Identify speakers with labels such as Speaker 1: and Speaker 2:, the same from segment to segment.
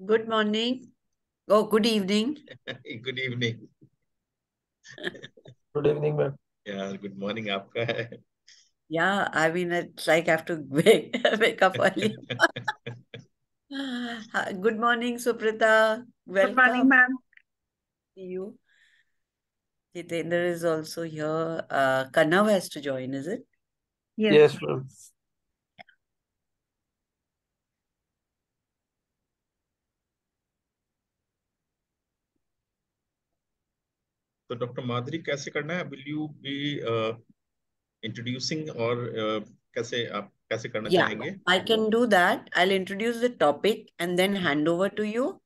Speaker 1: Good morning. Oh, good evening.
Speaker 2: Good evening.
Speaker 3: Good evening, ma'am.
Speaker 2: Yeah, good morning आपका है.
Speaker 1: Yeah, I mean, it's like I have to wake up early. Good morning, Suprita.
Speaker 4: Good morning,
Speaker 1: Welcome.
Speaker 4: ma'am.
Speaker 1: See you. Jitendra is also here. Kanav has to join, is it?
Speaker 4: Yes.
Speaker 3: Yes, ma'am.
Speaker 2: तो doctor माधुरी कैसे करना है? Will you be introducing or कैसे आप कैसे करना
Speaker 1: Yeah,
Speaker 2: चाहेंगे?
Speaker 1: I can do that. I'll introduce the topic and then hand over to you.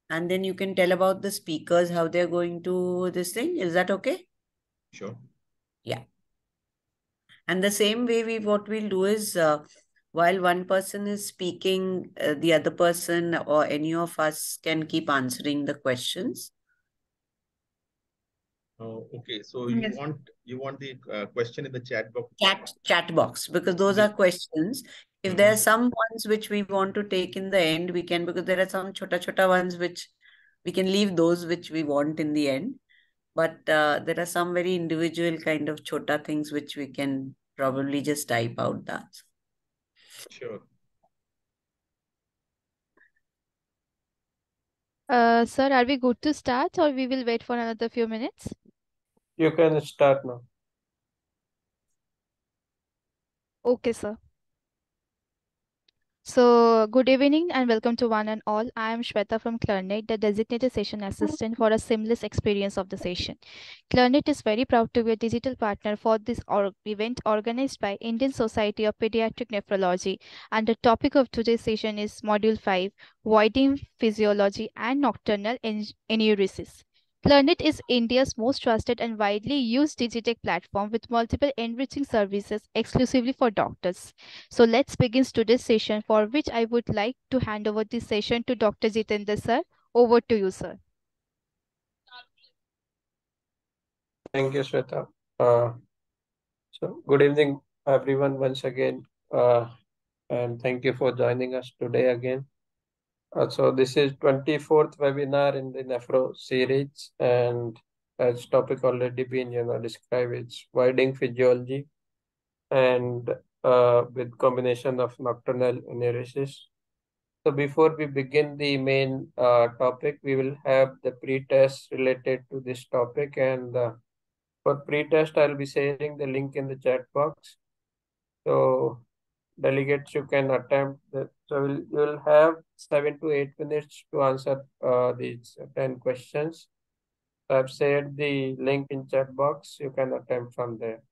Speaker 1: And then you can tell about the speakers, how they're going to this thing. Is that okay?
Speaker 2: Sure.
Speaker 1: Yeah. And the same way what we'll do is while one person is speaking, the other person or any of us can keep answering the questions.
Speaker 2: Okay, so
Speaker 4: Yes.
Speaker 2: you want the question in the chat box?
Speaker 1: Chat box, because those are questions. If there are some ones which we want to take in the end, we can, because there are some chota ones which we can leave those which we want in the end. But there are some very individual kind of chota things which we can probably just type out that.
Speaker 2: Sure.
Speaker 5: Sir, are we good to start or we will wait for another few minutes?
Speaker 3: You can start now.
Speaker 5: Okay, sir. So, good evening and welcome to one and all. I am Shweta from Clarnet, the designated session assistant for a seamless experience of the session. Clarnet is very proud to be a digital partner for this event organized by Indian Society of Pediatric Nephrology. And the topic of today's session is Module 5, Voiding Physiology and Nocturnal Enuresis. Clarnet is India's most trusted and widely used digitech platform with multiple enriching services exclusively for doctors. So let's begin today's session, for which I would like to hand over this session to Dr. Jitendra sir. Over to you, sir.
Speaker 3: Thank you, Shweta. So good evening, everyone, once again, and thank you for joining us today again. So this is 24th webinar in the NEfPRO series, and as topic already been, described, it's widening physiology and with combination of nocturnal enuresis. So before we begin the main topic, we will have the pre-test related to this topic. And for pre-test, I'll be sharing the link in the chat box. So delegates, you can attempt that. So you will have 7 to 8 minutes to answer these 10 questions. So I've shared the link in chat box. You can attempt from there.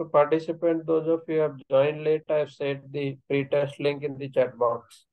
Speaker 3: So participant, those of you who have joined late, I've set the pre-test link in the chat box.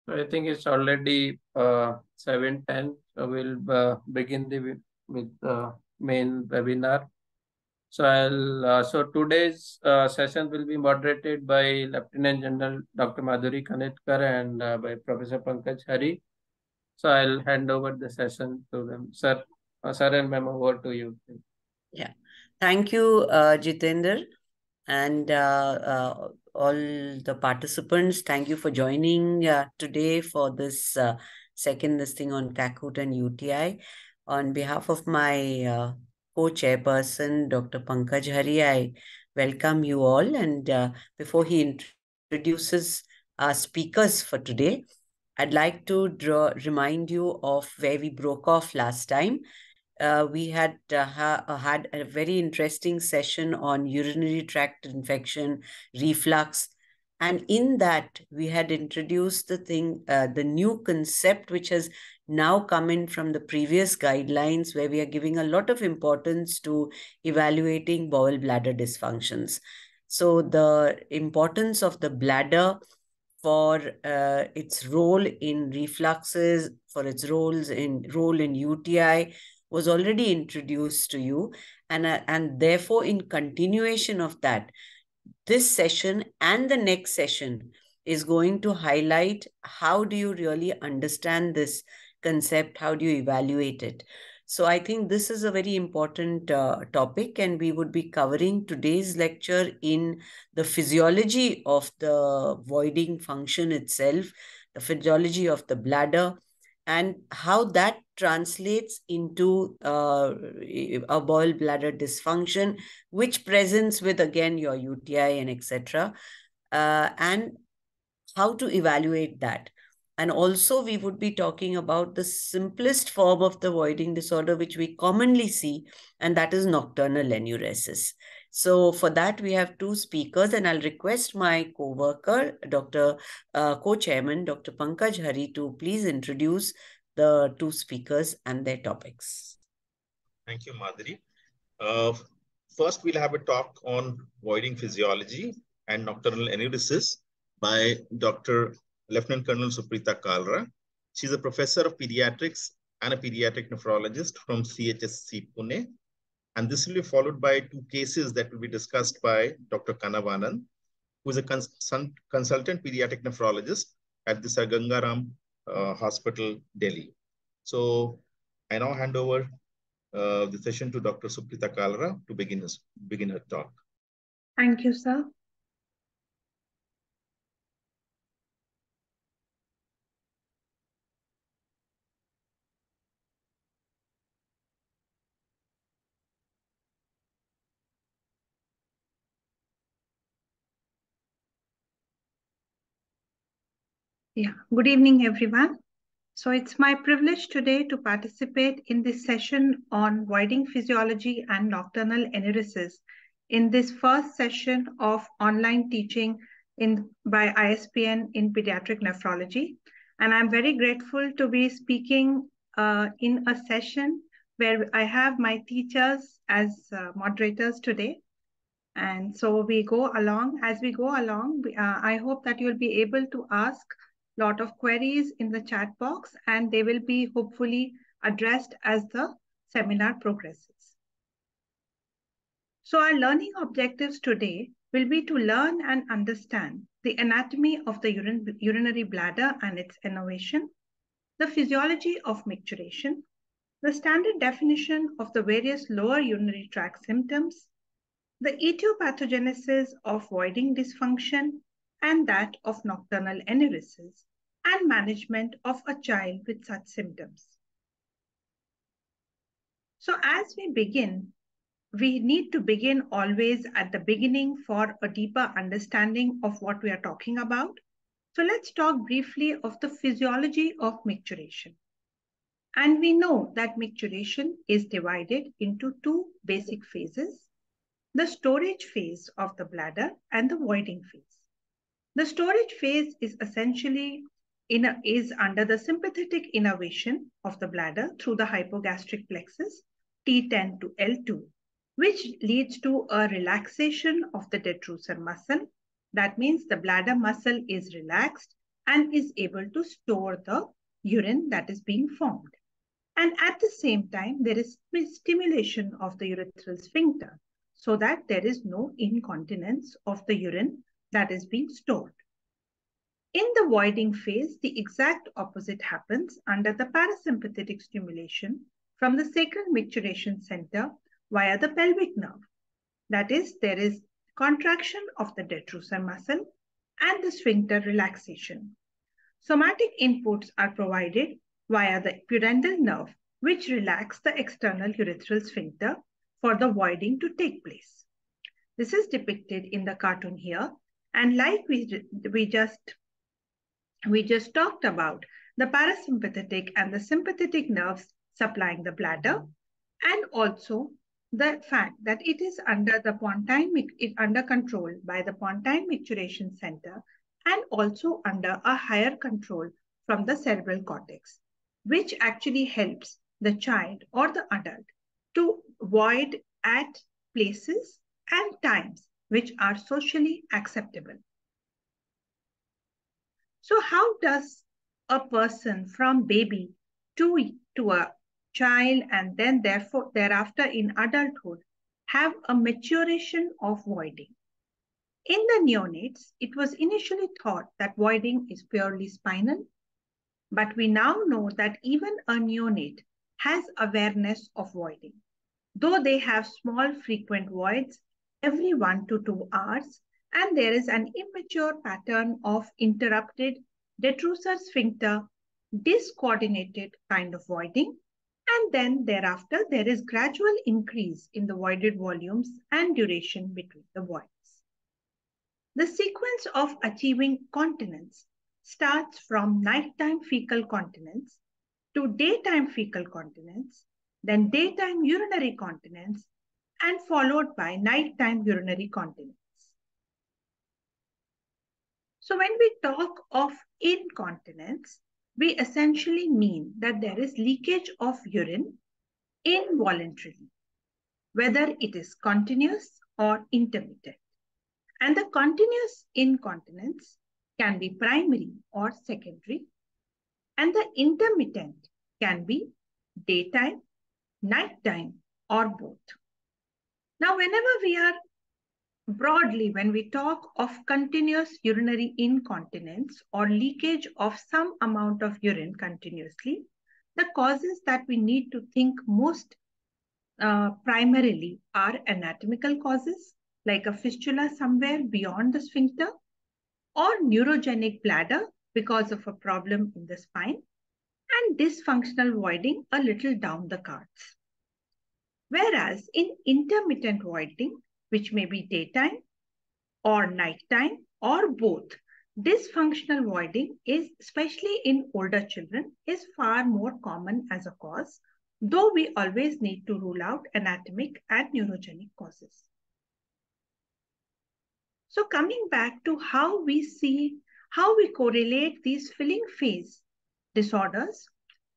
Speaker 3: So I think it's already 7:10. So we'll begin with the main webinar. So so today's session will be moderated by Lieutenant General Dr. Madhuri Kanetkar and by Professor Pankaj Hari. So I'll hand over the session to them. Sir, sir and ma'am, over to you.
Speaker 1: Yeah. Thank you, Jitender, and all the participants. Thank you for joining today for this second listing on Kahoot and UTI. On behalf of my co-chairperson, Dr. Pankaj Hari, I welcome you all. And before he introduces our speakers for today, I'd like to remind you of where we broke off last time. We had had a very interesting session on urinary tract infection, reflux, and in that we had introduced the new concept which has now come in from the previous guidelines, where we are giving a lot of importance to evaluating bowel bladder dysfunctions. So the importance of the bladder for its role in refluxes, for its role in UTI was already introduced to you, and therefore in continuation of that, this session and the next session is going to highlight how do you really understand this concept, how do you evaluate it. So I think this is a very important topic, and we would be covering today's lecture in the physiology of the voiding function itself, the physiology of the bladder, and how that translates into a bowel bladder dysfunction, which presents with, again, your UTI and etc. And how to evaluate that. And also we would be talking about the simplest form of the voiding disorder, which we commonly see, and that is nocturnal enuresis. So for that, we have two speakers, and I'll request my co-worker, co-chairman, Dr. Pankaj Hari, to please introduce the two speakers and their topics.
Speaker 2: Thank you, Madhuri. First, we'll have a talk on voiding physiology and nocturnal enuresis by Dr. Lieutenant Colonel Suprita Kalra. She's a professor of pediatrics and a pediatric nephrologist from CHSC Pune. And this will be followed by two cases that will be discussed by Dr. Kanavanan, who is a consultant pediatric nephrologist at the Sir Gangaram Hospital, Delhi. So I now hand over the session to Dr. Suprita Kalra to begin her talk.
Speaker 4: Thank you, sir. Yeah, good evening, everyone. So it's my privilege today to participate in this session on voiding physiology and nocturnal enuresis in this first session of online teaching by ISPN in pediatric nephrology. And I'm very grateful to be speaking in a session where I have my teachers as moderators today. And so we go along, as we go along, I hope that you'll be able to ask a lot of queries in the chat box, and they will be hopefully addressed as the seminar progresses. So our learning objectives today will be to learn and understand the anatomy of the urinary bladder and its innervation, the physiology of micturition, the standard definition of the various lower urinary tract symptoms, the etiopathogenesis of voiding dysfunction and that of nocturnal enuresis, and management of a child with such symptoms. So as we begin, we need to begin always at the beginning for a deeper understanding of what we are talking about. So let's talk briefly of the physiology of micturition. And we know that micturition is divided into two basic phases: the storage phase of the bladder and the voiding phase. The storage phase is essentially is under the sympathetic innervation of the bladder through the hypogastric plexus T10 to L2, which leads to a relaxation of the detrusor muscle. That means the bladder muscle is relaxed and is able to store the urine that is being formed. And at the same time, there is stimulation of the urethral sphincter, so that there is no incontinence of the urine that is being stored. In the voiding phase, the exact opposite happens under the parasympathetic stimulation from the sacral micturition center via the pelvic nerve. That is, there is contraction of the detrusor muscle and the sphincter relaxation. Somatic inputs are provided via the pudendal nerve, which relax the external urethral sphincter for the voiding to take place. This is depicted in the cartoon here. And like we just talked about, the parasympathetic and the sympathetic nerves supplying the bladder, and also the fact that it is under control by the pontine micturition center, and also under a higher control from the cerebral cortex, which actually helps the child or the adult to void at places and times which are socially acceptable. So how does a person from baby to a child and then thereafter in adulthood have a maturation of voiding? In the neonates, it was initially thought that voiding is purely spinal, but we now know that even a neonate has awareness of voiding. Though they have small frequent voids every 1 to 2 hours, and there is an immature pattern of interrupted detrusor sphincter discoordinated kind of voiding, and then thereafter there is gradual increase in the voided volumes and duration between the voids. The sequence of achieving continence starts from nighttime fecal continence to daytime fecal continence, then daytime urinary continence, and followed by nighttime urinary continence. So when we talk of incontinence, we essentially mean that there is leakage of urine involuntarily, whether it is continuous or intermittent. And the continuous incontinence can be primary or secondary, and the intermittent can be daytime, nighttime, or both. Now, when we talk of continuous urinary incontinence or leakage of some amount of urine continuously, The causes that we need to think most primarily are anatomical causes, like a fistula somewhere beyond the sphincter, or neurogenic bladder because of a problem in the spine, and dysfunctional voiding a little down the cards. Whereas in intermittent voiding, which may be daytime or nighttime or both, dysfunctional voiding is, especially in older children, is far more common as a cause, though we always need to rule out anatomic and neurogenic causes. So coming back to how we correlate these filling phase disorders,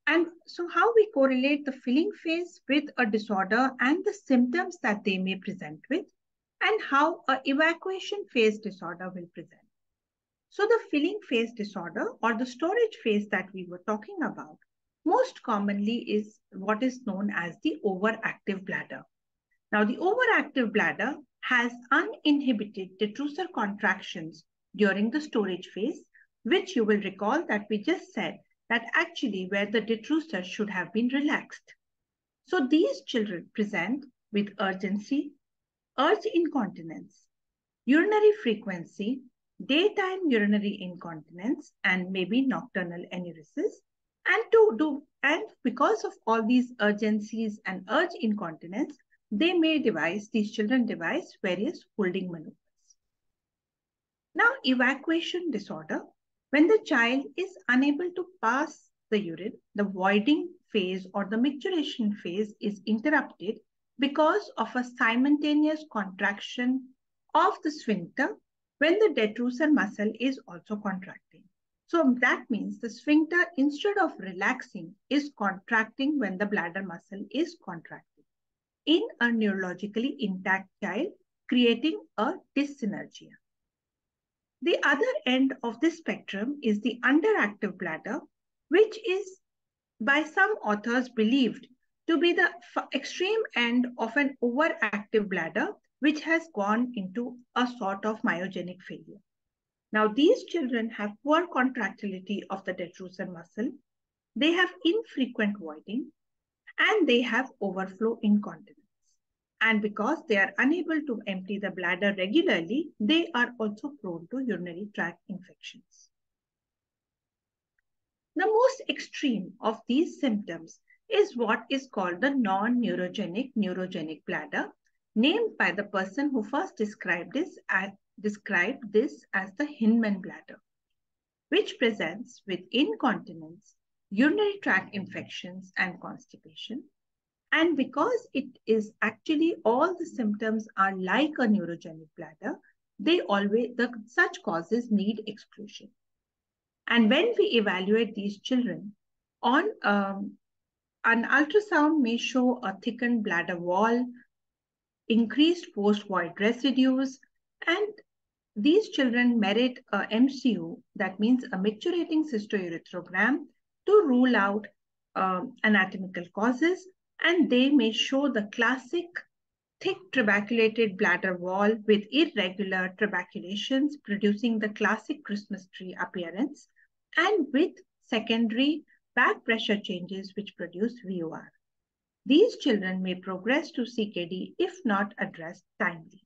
Speaker 4: and so how we correlate the filling phase with a disorder and the symptoms that they may present with, and how an evacuation phase disorder will present. So the filling phase disorder or the storage phase that we were talking about most commonly is what is known as the overactive bladder. Now, the overactive bladder has uninhibited detrusor contractions during the storage phase, which you will recall that we just said that actually where the detrusor should have been relaxed. So these children present with urgency, urge incontinence, urinary frequency, daytime urinary incontinence, and maybe nocturnal enuresis. And because of all these urgencies and urge incontinence, these children devise various holding maneuvers. Now, evacuation disorder, when the child is unable to pass the urine, the voiding phase or the micturition phase is interrupted because of a simultaneous contraction of the sphincter when the detrusor muscle is also contracting. So that means the sphincter, instead of relaxing, is contracting when the bladder muscle is contracting in a neurologically intact child, creating a dyssynergia. The other end of this spectrum is the underactive bladder, which is by some authors believed to be the extreme end of an overactive bladder, which has gone into a sort of myogenic failure. Now, these children have poor contractility of the detrusor muscle, they have infrequent voiding, and they have overflow incontinence. And because they are unable to empty the bladder regularly, they are also prone to urinary tract infections. The most extreme of these symptoms is what is called the non-neurogenic neurogenic bladder, named by the person who first described this as the Hinman bladder, which presents with incontinence, urinary tract infections, and constipation. And because it is actually all the symptoms are like a neurogenic bladder, such causes need exclusion. And when we evaluate these children on an ultrasound may show a thickened bladder wall, increased post-void residues, and these children merit a MCU, that means a micturating cystourethrogram, to rule out anatomical causes, and they may show the classic thick trabeculated bladder wall with irregular trabeculations producing the classic Christmas tree appearance, and with secondary back pressure changes which produce VOR. These children may progress to CKD if not addressed timely.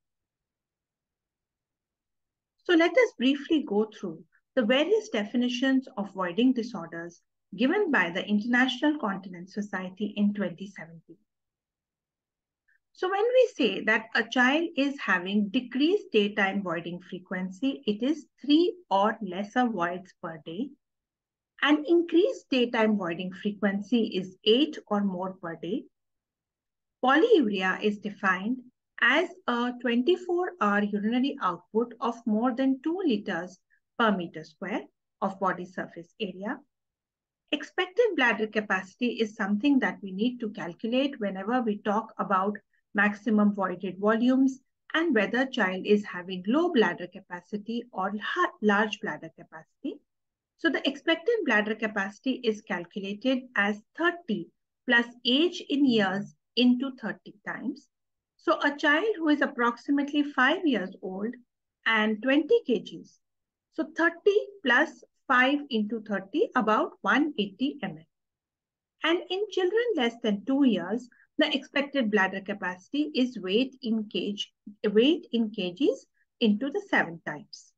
Speaker 4: So let us briefly go through the various definitions of voiding disorders given by the International Continence Society in 2017. So when we say that a child is having decreased daytime voiding frequency, it is 3 or lesser voids per day. And increased daytime voiding frequency is 8 or more per day. Polyuria is defined as a 24-hour urinary output of more than 2 liters per meter square of body surface area. Expected bladder capacity is something that we need to calculate whenever we talk about maximum voided volumes and whether child is having low bladder capacity or large bladder capacity. So the expected bladder capacity is calculated as 30 plus age in years into 30 times. So a child who is approximately 5 years old and 20 kgs, so 30 plus 5 into 30, about 180 ml. And in children less than 2 years, the expected bladder capacity is weight in kgs into the 7 times.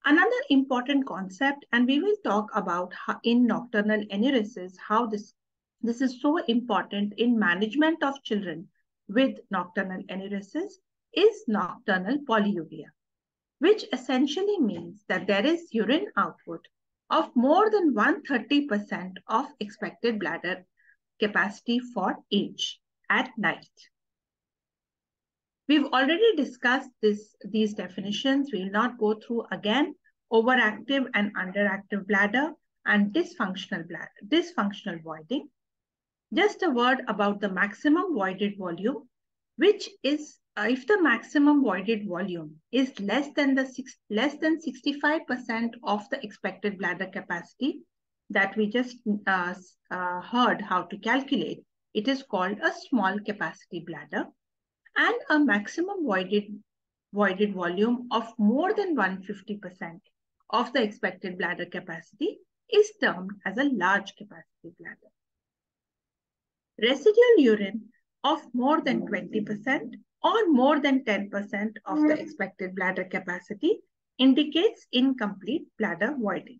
Speaker 4: Another important concept, and we will talk about how in nocturnal enuresis, how this is so important in management of children with nocturnal enuresis, is nocturnal polyuria, which essentially means that there is urine output of more than 130% of expected bladder capacity for age at night. We've already discussed these definitions. We will not go through again. Overactive and underactive bladder and dysfunctional voiding. Just a word about the maximum voided volume, which is if the maximum voided volume is less than 65% of the expected bladder capacity that we just heard how to calculate, it is called a small capacity bladder. And a maximum voided volume of more than 150% of the expected bladder capacity is termed as a large capacity bladder. Residual urine of more than 20% or more than 10% of the expected bladder capacity indicates incomplete bladder voiding.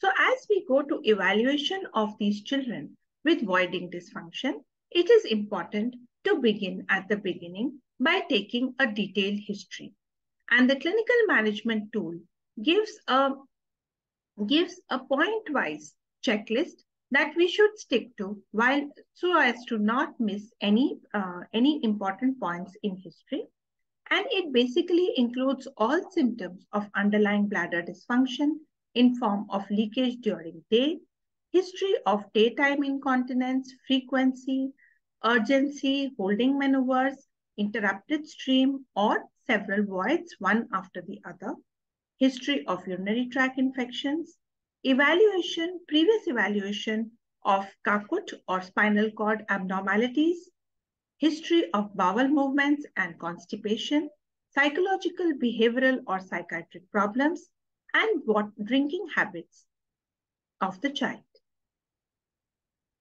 Speaker 4: So as we go to evaluation of these children with voiding dysfunction, it is important to begin at the beginning by taking a detailed history. And the clinical management tool gives a point-wise checklist that we should stick to so as to not miss any important points in history. And it basically includes all symptoms of underlying bladder dysfunction in form of leakage during day, history of daytime incontinence, frequency, urgency, holding maneuvers, interrupted stream, or several voids one after the other, history of urinary tract infections, previous evaluation of Kakut or spinal cord abnormalities, history of bowel movements and constipation, psychological, behavioral, or psychiatric problems, and drinking habits of the child.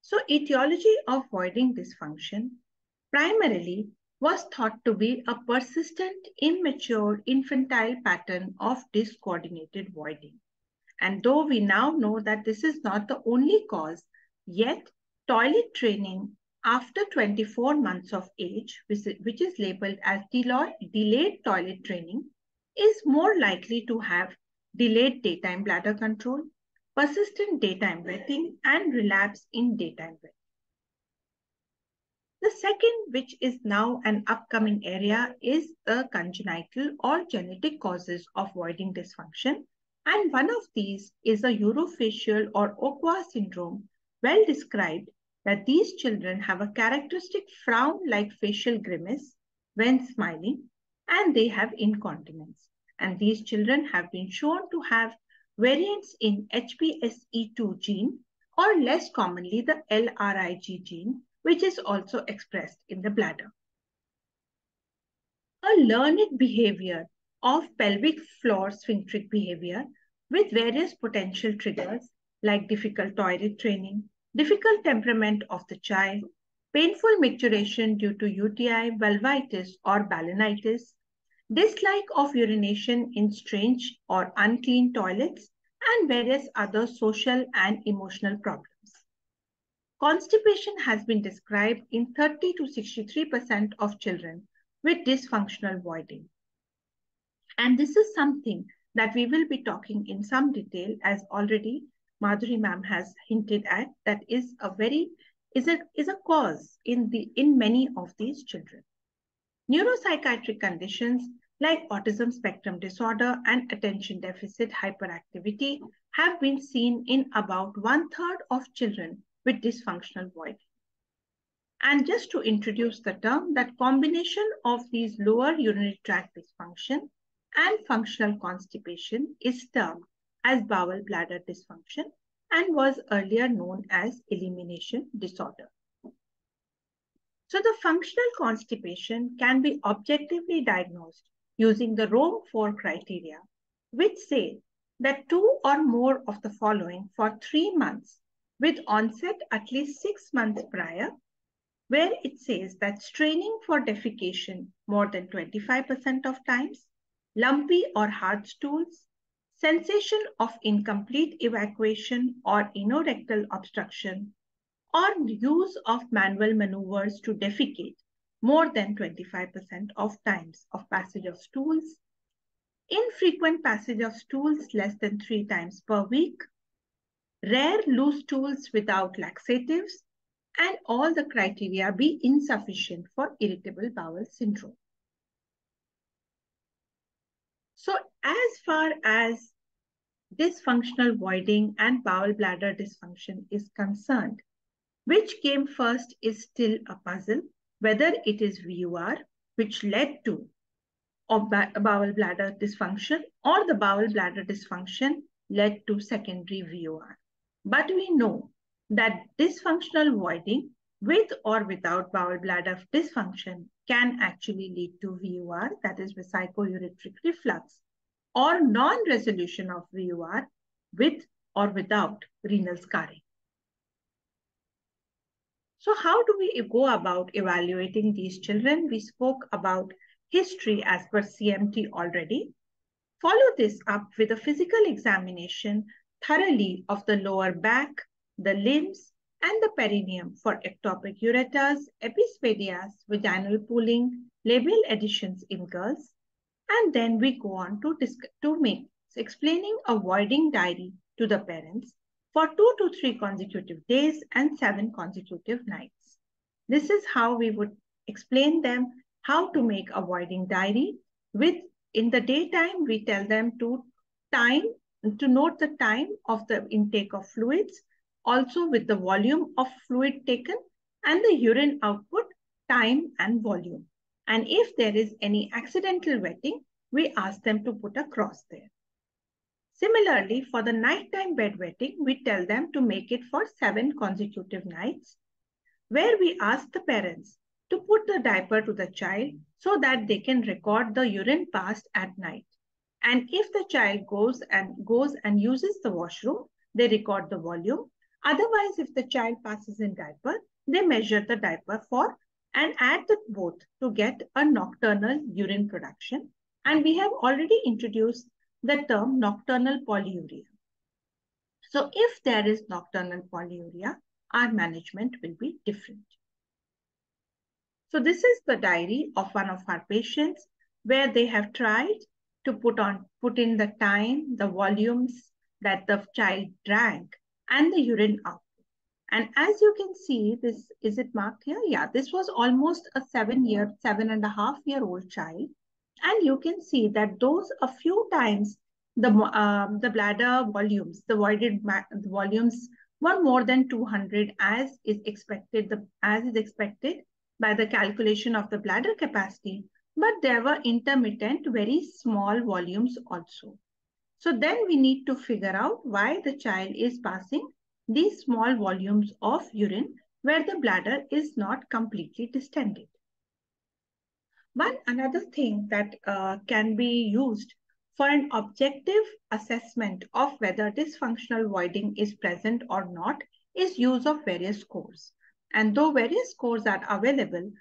Speaker 4: So, etiology of voiding dysfunction primarily was thought to be a persistent, immature, infantile pattern of discoordinated voiding. And though we now know that this is not the only cause, yet toilet training after 24 months of age, which is labeled as delayed toilet training, is more likely to have delayed daytime bladder control, persistent daytime wetting, and relapse in daytime wetting. The second, which is now an upcoming area, is the congenital or genetic causes of voiding dysfunction. And one of these is a urofacial or Okwa syndrome, well described, that these children have a characteristic frown-like facial grimace when smiling, and they have incontinence. And these children have been shown to have variants in HPSE2 gene, or less commonly the LRIG gene, which is also expressed in the bladder. A learned behavior of pelvic floor sphincteric behavior with various potential triggers like difficult toilet training, difficult temperament of the child, painful micturition due to UTI, vulvitis, or balanitis, dislike of urination in strange or unclean toilets, and various other social and emotional problems. Constipation has been described in 30 to 63% of children with dysfunctional voiding. And this is something that we will be talking in some detail, as already Madhuri ma'am has hinted at, that is a cause in many of these children. Neuropsychiatric conditions like autism spectrum disorder and attention deficit hyperactivity have been seen in about 1/3 of children with dysfunctional voiding. And just to introduce the term, that combination of these lower urinary tract dysfunction and functional constipation is termed as bowel bladder dysfunction and was earlier known as elimination disorder. So the functional constipation can be objectively diagnosed using the Rome 4 criteria, which say that 2 or more of the following for 3 months with onset at least 6 months prior, where it says that straining for defecation more than 25% of times, lumpy or hard stools, sensation of incomplete evacuation or inorectal obstruction, or use of manual maneuvers to defecate more than 25% of times of passage of stools, infrequent passage of stools less than 3 times per week, rare loose stools without laxatives, and all the criteria be insufficient for irritable bowel syndrome. So as far as dysfunctional voiding and bowel bladder dysfunction is concerned, which came first is still a puzzle, whether it is VUR, which led to bowel bladder dysfunction, or the bowel bladder dysfunction led to secondary VUR. But we know that dysfunctional voiding with or without bowel bladder dysfunction can actually lead to VUR, that is vesico-ureteric reflux, or non-resolution of VUR with or without renal scarring. So how do we go about evaluating these children? We spoke about history as per CMT already. Follow this up with a physical examination thoroughly of the lower back, the limbs, and the perineum for ectopic ureters, epispadias, vaginal pooling, labial adhesions in girls. And then we go on to make explaining a voiding diary to the parents for 2 to 3 consecutive days and 7 consecutive nights. This is how we would explain them how to make a voiding diary. With in the daytime, we tell them to note the time of the intake of fluids, also with the volume of fluid taken and the urine output, time and volume. And if there is any accidental wetting, we ask them to put a cross there. Similarly, for the nighttime bedwetting, we tell them to make it for 7 consecutive nights, where we ask the parents to put the diaper to the child so that they can record the urine passed at night. And if the child goes and uses the washroom, they record the volume. Otherwise, if the child passes in diaper, they measure the diaper for and add the both to get a nocturnal urine production. And we have already introduced the term nocturnal polyuria. So if there is nocturnal polyuria, our management will be different. So this is the diary of one of our patients where they have tried to put in the time, the volumes that the child drank and the urine output. And as you can see, this, is it marked here? Yeah, this was almost a 7.5-year-old child. And you can see that those a few times the bladder volumes, the voided volumes were more than 200 as is expected by the calculation of the bladder capacity, but there were intermittent, very small volumes also. So then we need to figure out why the child is passing these small volumes of urine where the bladder is not completely distended. Another thing that can be used for an objective assessment of whether dysfunctional voiding is present or not is use of various scores. And though various scores are available,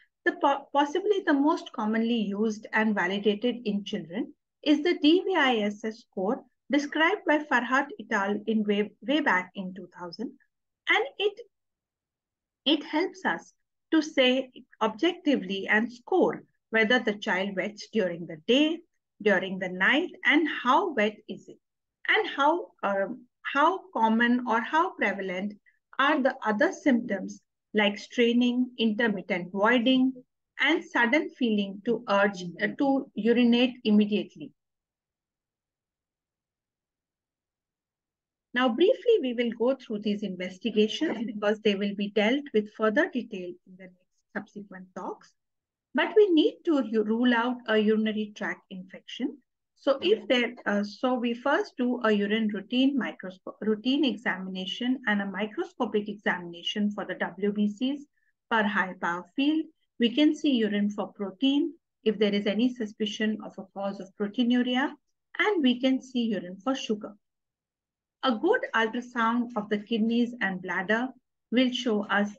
Speaker 4: possibly the most commonly used and validated in children is the DVISS score described by Farhat et al. In way back in 2000. And it helps us to say objectively and score whether the child wets during the day, during the night, and how wet is it, and how common or how prevalent are the other symptoms like straining, intermittent voiding, and sudden feeling to urge to urinate immediately. Now, briefly, we will go through these investigations because they will be dealt with further detail in the next subsequent talks. But we need to rule out a urinary tract infection. So we first do a urine routine examination and a microscopic examination for the WBCs per high power field. We can see urine for protein if there is any suspicion of a cause of proteinuria, and we can see urine for sugar. A good ultrasound of the kidneys and bladder will show us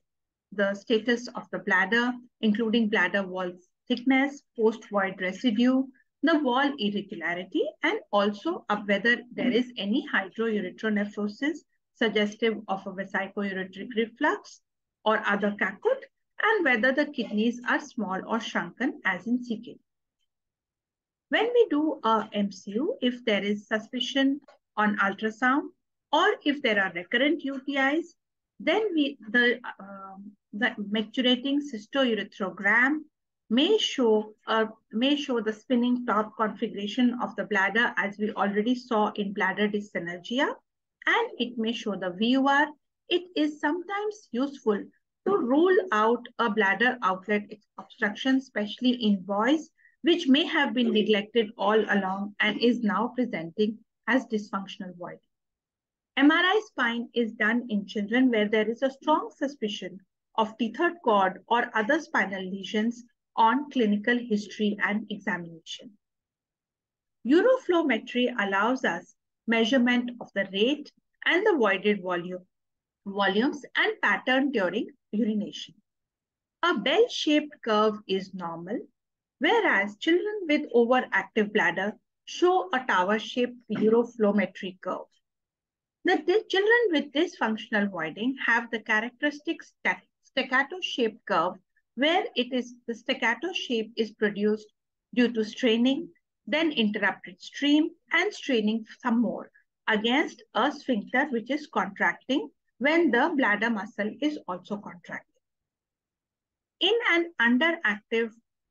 Speaker 4: the status of the bladder, including bladder wall thickness, post-void residue, the wall irregularity, and also whether there is any hydroureteronephrosis suggestive of a vesico-ureteric reflux or other cacut, and whether the kidneys are small or shrunken as in CK. When we do a MCU, if there is suspicion on ultrasound or if there are recurrent UTIs, then the micturating cystourethrogram may show the spinning top configuration of the bladder, as we already saw in bladder dyssynergia, and it may show the VUR. It is sometimes useful to rule out a bladder outlet obstruction, especially in boys, which may have been neglected all along and is now presenting as dysfunctional void. MRI spine is done in children where there is a strong suspicion of T3 cord or other spinal lesions on clinical history and examination. Uroflowmetry allows us measurement of the rate and the voided volumes and pattern during urination. A bell-shaped curve is normal, whereas children with overactive bladder show a tower-shaped uroflowmetry curve. The children with dysfunctional voiding have the characteristic staccato-shaped curve, where the staccato shape is produced due to straining, then interrupted stream, and straining some more against a sphincter which is contracting when the bladder muscle is also contracting. In an underactive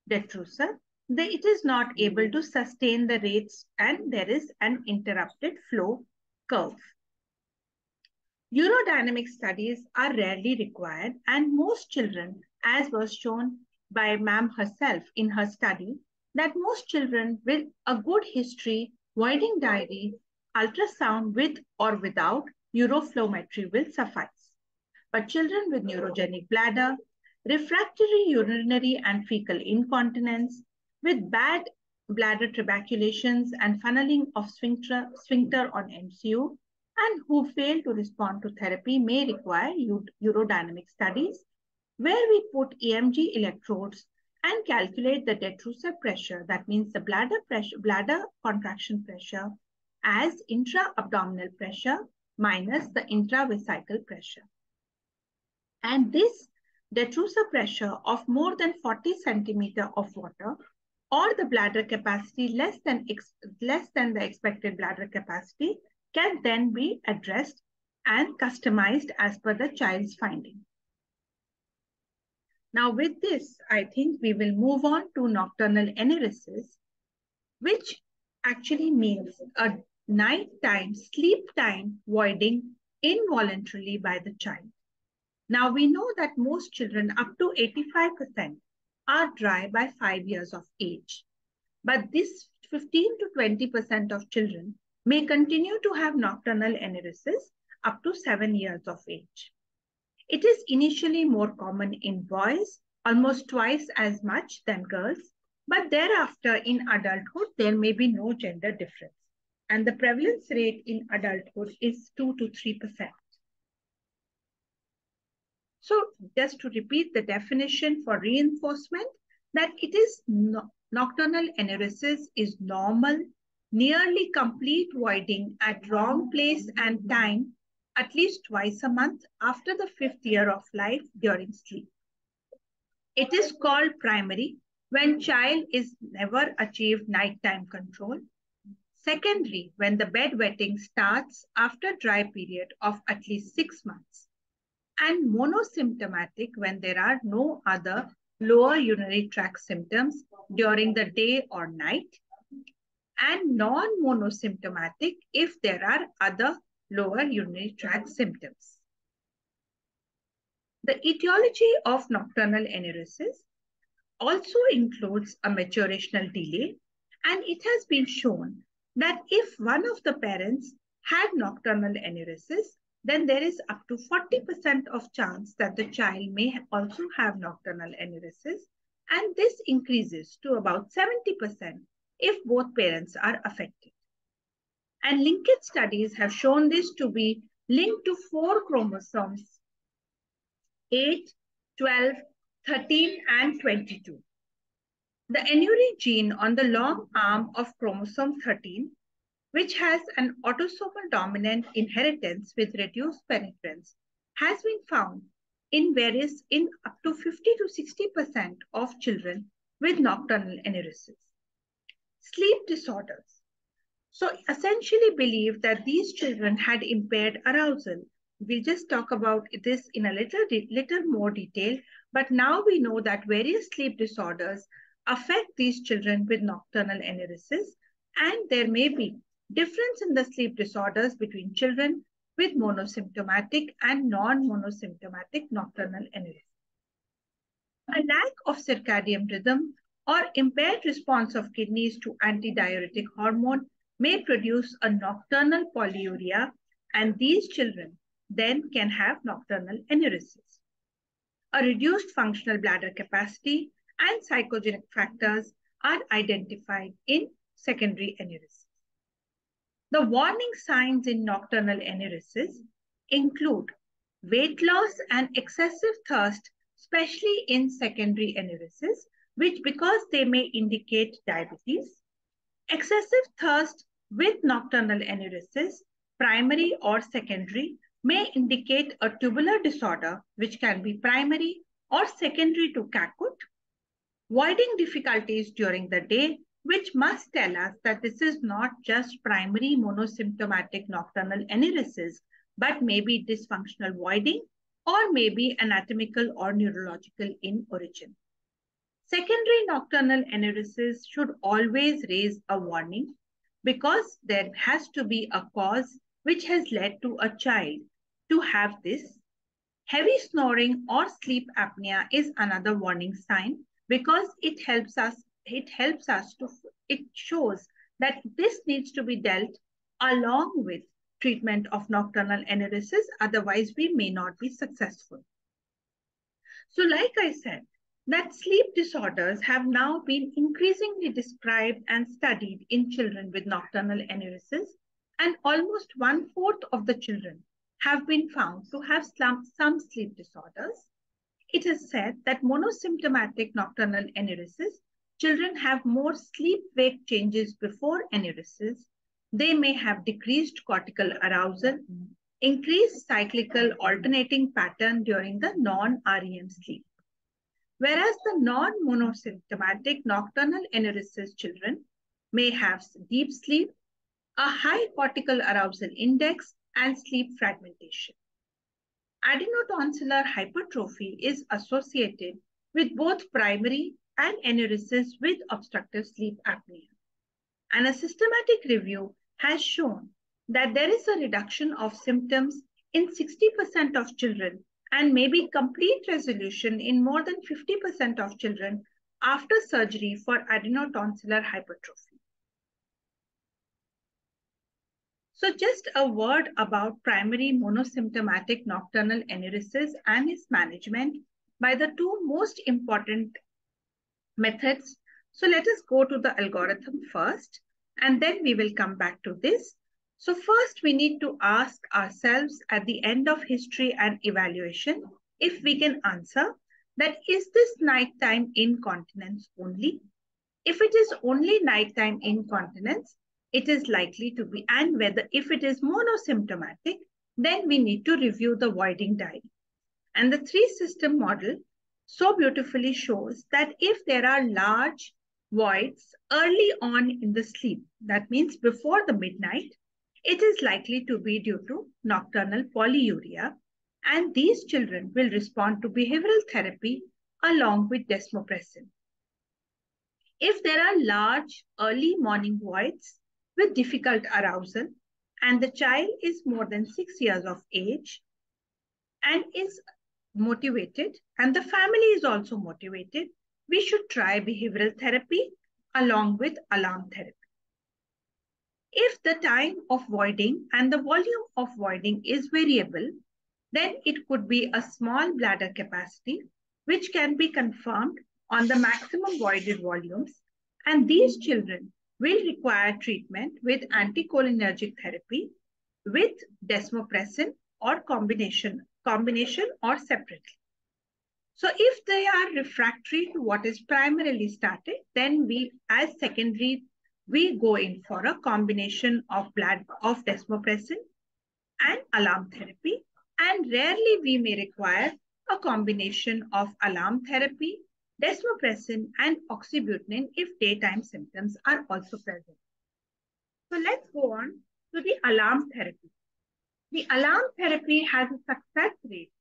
Speaker 4: detrusor, it is not able to sustain the rates and there is an interrupted flow curve. Urodynamic studies are rarely required, and most children, as was shown by ma'am herself in her study, that most children with a good history, voiding diary, ultrasound with or without uroflowmetry will suffice. But children with neurogenic bladder, refractory urinary and fecal incontinence, with bad bladder trabeculations and funneling of sphincter on MCU, and who fail to respond to therapy may require urodynamic studies, where we put EMG electrodes and calculate the detrusor pressure, that means the bladder contraction pressure, as intra-abdominal pressure minus the intravesical pressure. And this detrusor pressure of more than 40 centimeter of water, or the bladder capacity less than the expected bladder capacity, can then be addressed and customized as per the child's finding. Now with this, I think we will move on to nocturnal enuresis, which actually means a nighttime sleep time voiding involuntarily by the child. Now we know that most children up to 85% are dry by 5 years of age, but this 15 to 20% of children may continue to have nocturnal enuresis up to 7 years of age. It is initially more common in boys, almost twice as much than girls, but thereafter in adulthood, there may be no gender difference. And the prevalence rate in adulthood is 2 to 3%. So just to repeat the definition for reinforcement, that it is nocturnal enuresis is normal, nearly complete voiding at wrong place and time at least twice a month after the 5th year of life during sleep. It is called primary when child is never achieved nighttime control. Secondary, when the bedwetting starts after dry period of at least 6 months. And monosymptomatic when there are no other lower urinary tract symptoms during the day or night, and non-monosymptomatic if there are other lower urinary tract symptoms. The etiology of nocturnal enuresis also includes a maturational delay, and it has been shown that if one of the parents had nocturnal enuresis, then there is up to 40% of chance that the child may also have nocturnal enuresis, and this increases to about 70% if both parents are affected. And linkage studies have shown this to be linked to 4 chromosomes, 8, 12, 13, and 22. The enure gene on the long arm of chromosome 13, which has an autosomal dominant inheritance with reduced penetrance, has been found in up to 50 to 60% of children with nocturnal enuresis. Sleep disorders. So essentially believe that these children had impaired arousal. We'll just talk about this in a little more detail, but now we know that various sleep disorders affect these children with nocturnal enuresis, and there may be difference in the sleep disorders between children with monosymptomatic and non-monosymptomatic nocturnal enuresis. A lack of circadian rhythm or impaired response of kidneys to antidiuretic hormone may produce a nocturnal polyuria, and these children then can have nocturnal enuresis. A reduced functional bladder capacity and psychogenic factors are identified in secondary enuresis. The warning signs in nocturnal enuresis include weight loss and excessive thirst, especially in secondary enuresis, which because they may indicate diabetes. Excessive thirst with nocturnal enuresis, primary or secondary, may indicate a tubular disorder, which can be primary or secondary to Kakut. Voiding difficulties during the day, which must tell us that this is not just primary monosymptomatic nocturnal enuresis, but maybe dysfunctional voiding or maybe anatomical or neurological in origin. Secondary nocturnal enuresis should always raise a warning because there has to be a cause which has led to a child to have this. Heavy snoring or sleep apnea is another warning sign because it shows that this needs to be dealt along with treatment of nocturnal enuresis, otherwise we may not be successful. So like I said, that sleep disorders have now been increasingly described and studied in children with nocturnal enuresis, and almost 1/4 of the children have been found to have some sleep disorders. It is said that monosymptomatic nocturnal enuresis, children have more sleep-wake changes before enuresis. They may have decreased cortical arousal, increased cyclical alternating pattern during the non-REM sleep. Whereas the non-monosymptomatic nocturnal enuresis children may have deep sleep, a high cortical arousal index, and sleep fragmentation. Adenotonsillar hypertrophy is associated with both primary and enuresis with obstructive sleep apnea. And a systematic review has shown that there is a reduction of symptoms in 60% of children and maybe complete resolution in more than 50% of children after surgery for adenotonsillar hypertrophy. So just a word about primary monosymptomatic nocturnal enuresis and its management by the two most important methods. So let us go to the algorithm first, and then we will come back to this. So first we need to ask ourselves at the end of history and evaluation, if we can answer that is this nighttime incontinence only? If it is only nighttime incontinence, it is likely to be, and whether if it is monosymptomatic, then we need to review the voiding diary. And the 3-system model so beautifully shows that if there are large voids early on in the sleep, that means before the midnight, it is likely to be due to nocturnal polyuria, and these children will respond to behavioral therapy along with desmopressin. If there are large early morning voids with difficult arousal, and the child is more than 6 years of age and is motivated, and the family is also motivated, we should try behavioral therapy along with alarm therapy. If the time of voiding and the volume of voiding is variable, then it could be a small bladder capacity, which can be confirmed on the maximum voided volumes, and these children will require treatment with anticholinergic therapy with desmopressin or combination or separately. So if they are refractory to what is primarily started, then we, as secondary, we go in for a combination of desmopressin and alarm therapy, and rarely we may require a combination of alarm therapy, desmopressin, and oxybutynin if daytime symptoms are also present. So let's go on to the alarm therapy. The alarm therapy has a success rate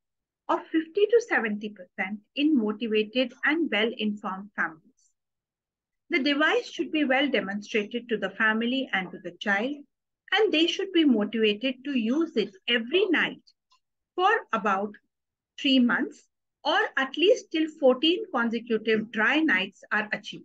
Speaker 4: of 50 to 70% in motivated and well-informed families. The device should be well demonstrated to the family and to the child, and they should be motivated to use it every night for about 3 months, or at least till 14 consecutive dry nights are achieved.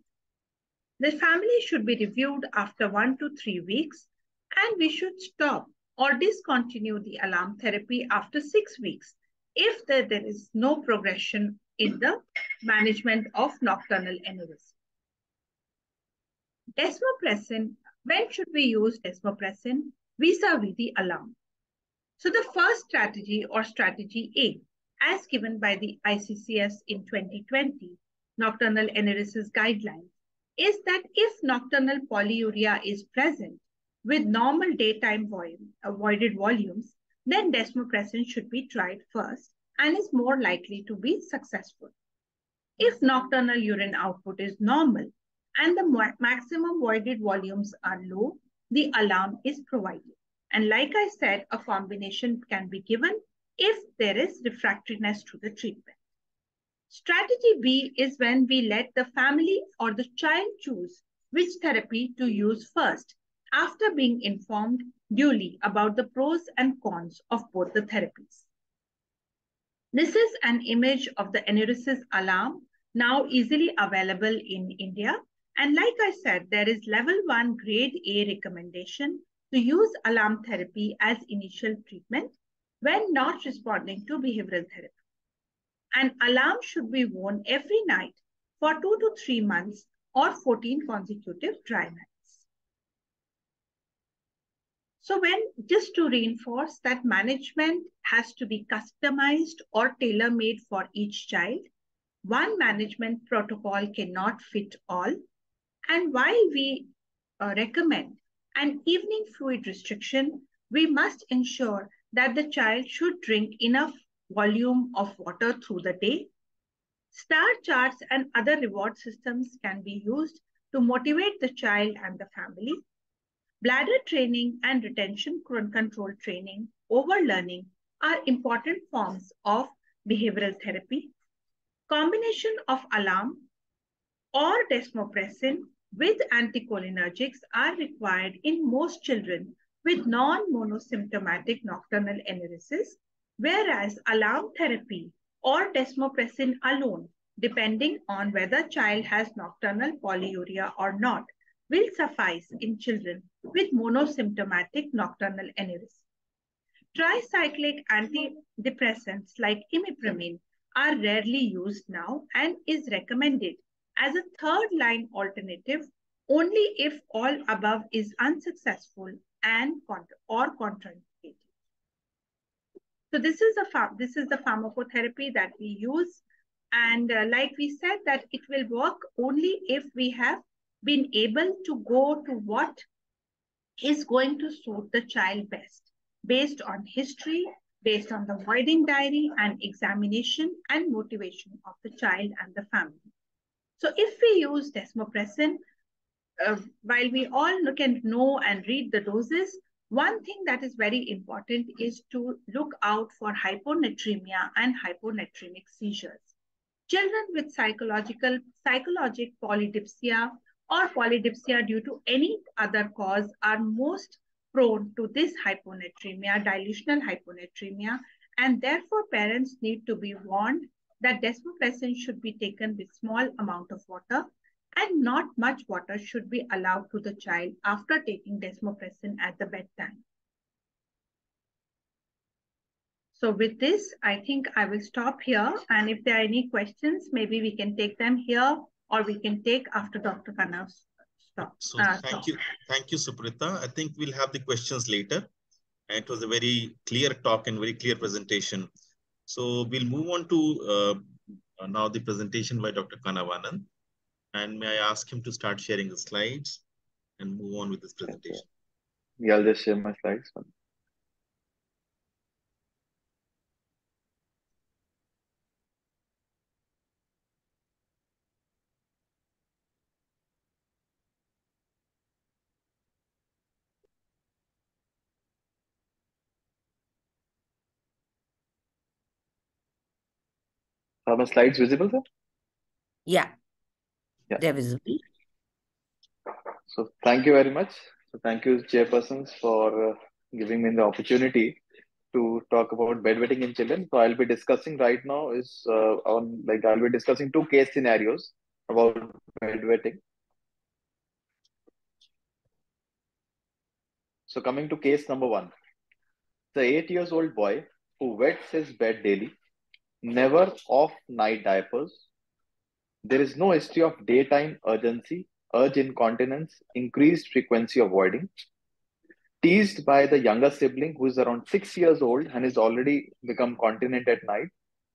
Speaker 4: The family should be reviewed after 1 to 3 weeks, and we should stop or discontinue the alarm therapy after 6 weeks if there is no progression in the management of nocturnal enuresis. Desmopressin, when should we use desmopressin vis-a-vis the alarm? So the first strategy, or strategy A, as given by the ICCS in 2020 nocturnal enuresis guidelines, is that if nocturnal polyuria is present with normal daytime voided volumes, then desmopressin should be tried first and is more likely to be successful. If nocturnal urine output is normal and the maximum voided volumes are low, the alarm is provided. And like I said, a combination can be given if there is refractoriness to the treatment. Strategy B is when we let the family or the child choose which therapy to use first after being informed duly about the pros and cons of both the therapies. This is an image of the enuresis alarm, now easily available in India. And like I said, there is level 1 grade A recommendation to use alarm therapy as initial treatment when not responding to behavioral therapy. An alarm should be worn every night for 2 to 3 months or 14 consecutive dry nights. So just to reinforce that management has to be customized or tailor-made for each child, one management protocol cannot fit all. And while we recommend an evening fluid restriction, we must ensure that the child should drink enough volume of water through the day. Star charts and other reward systems can be used to motivate the child and the family. Bladder training and retention control training over learning are important forms of behavioral therapy. Combination of alarm or desmopressin with anticholinergics are required in most children with non-monosymptomatic nocturnal enuresis, whereas alarm therapy or desmopressin alone, depending on whether child has nocturnal polyuria or not, will suffice in children with monosymptomatic nocturnal enuresis. Tricyclic antidepressants like imipramine are rarely used now and is recommended as a third-line alternative only if all above is unsuccessful and or contraindicated. So this is the pharmacotherapy that we use, and like we said, that it will work only if we have been able to go to what is going to suit the child best, based on history, based on the voiding diary and examination and motivation of the child and the family. So if we use desmopressin, while we all can know and read the doses, one thing that is very important is to look out for hyponatremia and hyponatremic seizures. Children with psychologic polydipsia or polydipsia due to any other cause are most prone to this hyponatremia, dilutional hyponatremia, and therefore parents need to be warned that desmopressin should be taken with small amount of water, and not much water should be allowed to the child after taking desmopressin at the bedtime. So with this, I think I will stop here. And if there are any questions, maybe we can take them here or we can take after Dr. Khanna's
Speaker 2: So thank you, Suprita. I think we'll have the questions later. And it was a very clear talk and very clear presentation. So we'll move on to now the presentation by Dr. Kanavanand. And may I ask him to start sharing the slides and move on with this presentation?
Speaker 6: Yeah, I'll just share my slides. Are my slides visible, sir?
Speaker 1: Yeah. They're visible.
Speaker 6: So thank you very much. So thank you, chairpersons, for giving me the opportunity to talk about bedwetting in children. So I'll be discussing right now is I'll be discussing two case scenarios about bedwetting. So coming to case number one, the 8-year-old boy who wets his bed daily, never off night diapers. There is no history of daytime urgency, urge incontinence, increased frequency of voiding. Teased by the younger sibling who is around 6 years old and is already become continent at night.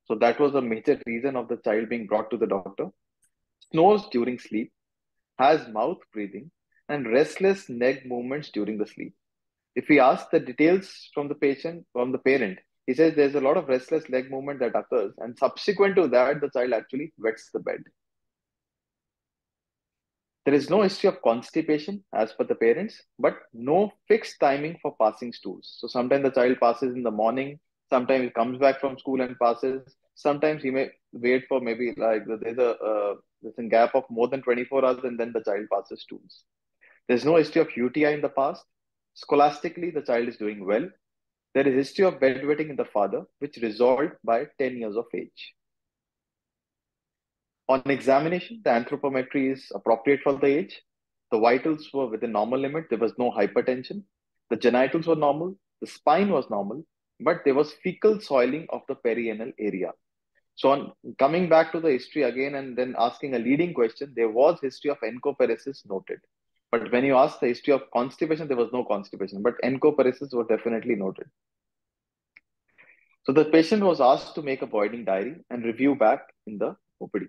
Speaker 6: So that was a major reason of the child being brought to the doctor. Snores during sleep, has mouth breathing, and restless neck movements during the sleep. If we ask the details from the patient, from the parent, he says there's a lot of restless leg movement that occurs, and subsequent to that, the child actually wets the bed. There is no history of constipation as per the parents, but no fixed timing for passing stools. So sometimes the child passes in the morning, sometimes he comes back from school and passes. Sometimes he may wait for maybe like there's a gap of more than 24 hours and then the child passes stools. There's no history of UTI in the past. Scholastically, the child is doing well. There is history of bedwetting in the father, which resolved by 10 years of age. On examination, the anthropometry is appropriate for the age. The vitals were within normal limit. There was no hypertension. The genitals were normal. The spine was normal, but there was fecal soiling of the perianal area. So on coming back to the history again and then asking a leading question, there was history of encoparesis noted. But when you ask the history of constipation, there was no constipation, but encoparesis were definitely noted. So the patient was asked to make a voiding diary and review back in the OPD.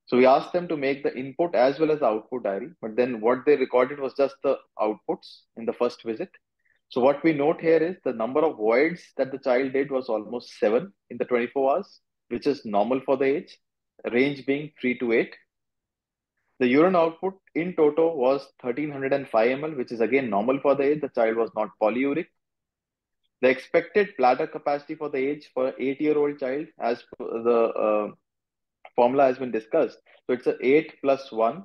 Speaker 6: So we asked them to make the input as well as the output diary, but then what they recorded was just the outputs in the first visit. So what we note here is the number of voids that the child did was almost 7 in the 24 hours, which is normal for the age, range being 3 to 8. The urine output in toto was 1305 ml, which is again normal for the age. The child was not polyuric. The expected bladder capacity for the age for an 8-year-old child, as the formula has been discussed. So it's 8 plus 1,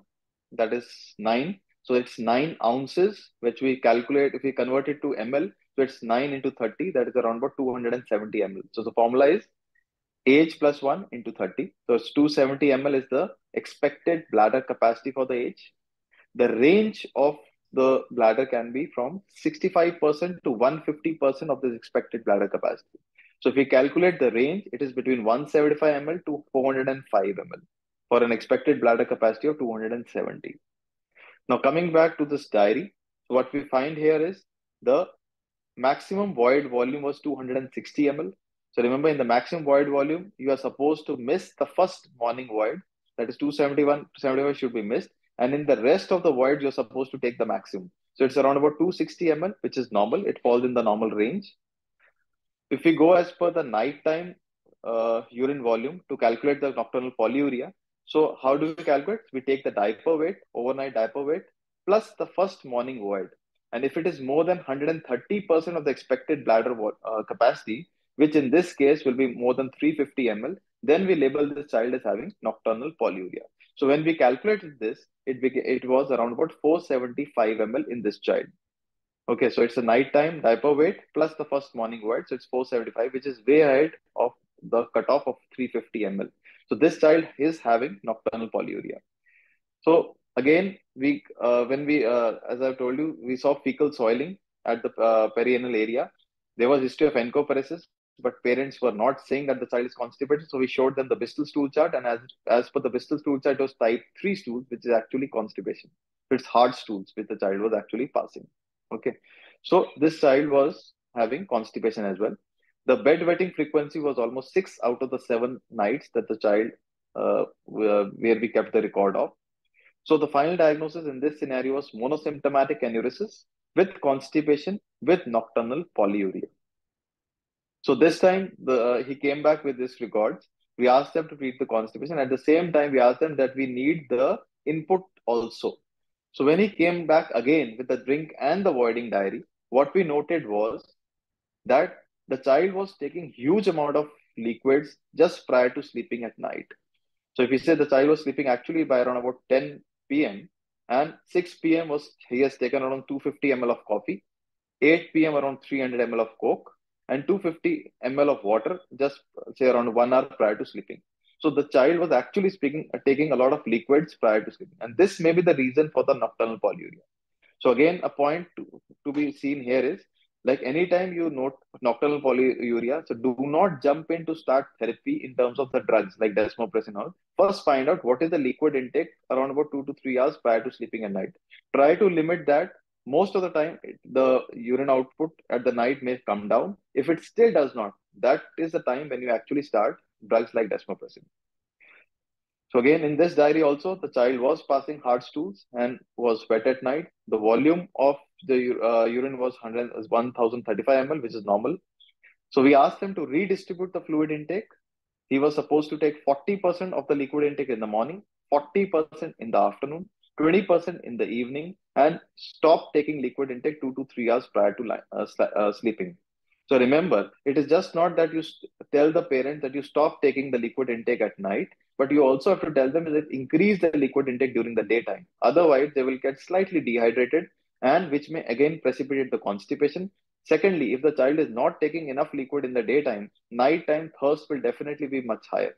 Speaker 6: that is 9. So it's 9 ounces, which we calculate, if we convert it to ml, so it's 9 into 30, that is around about 270 ml. So the formula is age plus 1 into 30. So it's 270 ml is the expected bladder capacity for the age. The range of the bladder can be from 65% to 150% of the expected bladder capacity. So if we calculate the range, it is between 175 ml to 405 ml for an expected bladder capacity of 270. Now coming back to this diary, so what we find here is the maximum void volume was 260 ml. So remember, in the maximum void volume, you are supposed to miss the first morning void, that is 271, 75 should be missed. And in the rest of the void, you're supposed to take the maximum. So it's around about 260 ml, which is normal. It falls in the normal range. If we go as per the nighttime urine volume to calculate the nocturnal polyuria, so how do we calculate? We take the diaper weight, overnight diaper weight, plus the first morning void. And if it is more than 130% of the expected bladder capacity, which in this case will be more than 350 ml, then we label the child as having nocturnal polyuria. So when we calculated this, it was around about 475 ml in this child. Okay, so it's a nighttime diaper weight plus the first morning void, so it's 475, which is way ahead of the cutoff of 350 ml. So this child is having nocturnal polyuria. So again, as I've told you, we saw fecal soiling at the perianal area. There was history of encoparesis, but parents were not saying that the child is constipated. So we showed them the Bristol stool chart, and as per the Bristol stool chart, it was type 3 stool, which is actually constipation. it's hard stools which the child was actually passing. Okay, so this child was having constipation as well. The bed-wetting frequency was almost 6 out of the 7 nights that the child where we kept the record of. So the final diagnosis in this scenario was monosymptomatic enuresis with constipation with nocturnal polyuria. So this time he came back with this records. We asked them to treat the constipation. At the same time, we asked them that we need the input also. So when he came back again with the drink and the voiding diary, what we noted was that the child was taking huge amount of liquids just prior to sleeping at night. So if we say the child was sleeping actually by around about 10 p.m. and 6 p.m. was he has taken around 250 ml of coffee, 8 p.m. around 300 ml of Coke, and 250 ml of water just say around 1 hour prior to sleeping. So the child was actually taking a lot of liquids prior to sleeping, and this may be the reason for the nocturnal polyuria. So again, a point to be seen here is like anytime you note nocturnal polyuria, so do not jump in to start therapy in terms of the drugs like desmopressin. All first find out what is the liquid intake around about 2 to 3 hours prior to sleeping at night. Try to limit that. Most of the time, the urine output at the night may come down. If it still does not, that is the time when you actually start drugs like desmopressin. So again, in this diary also, the child was passing hard stools and was wet at night. The volume of the urine was 1035 ml, which is normal. So we asked him to redistribute the fluid intake. He was supposed to take 40% of the liquid intake in the morning, 40% in the afternoon, 20% in the evening, and stop taking liquid intake 2 to 3 hours prior to sleeping. So remember, it is just not that you tell the parent that you stop taking the liquid intake at night, but you also have to tell them that increase the liquid intake during the daytime. Otherwise, they will get slightly dehydrated, and which may again precipitate the constipation. Secondly, if the child is not taking enough liquid in the daytime, nighttime thirst will definitely be much higher.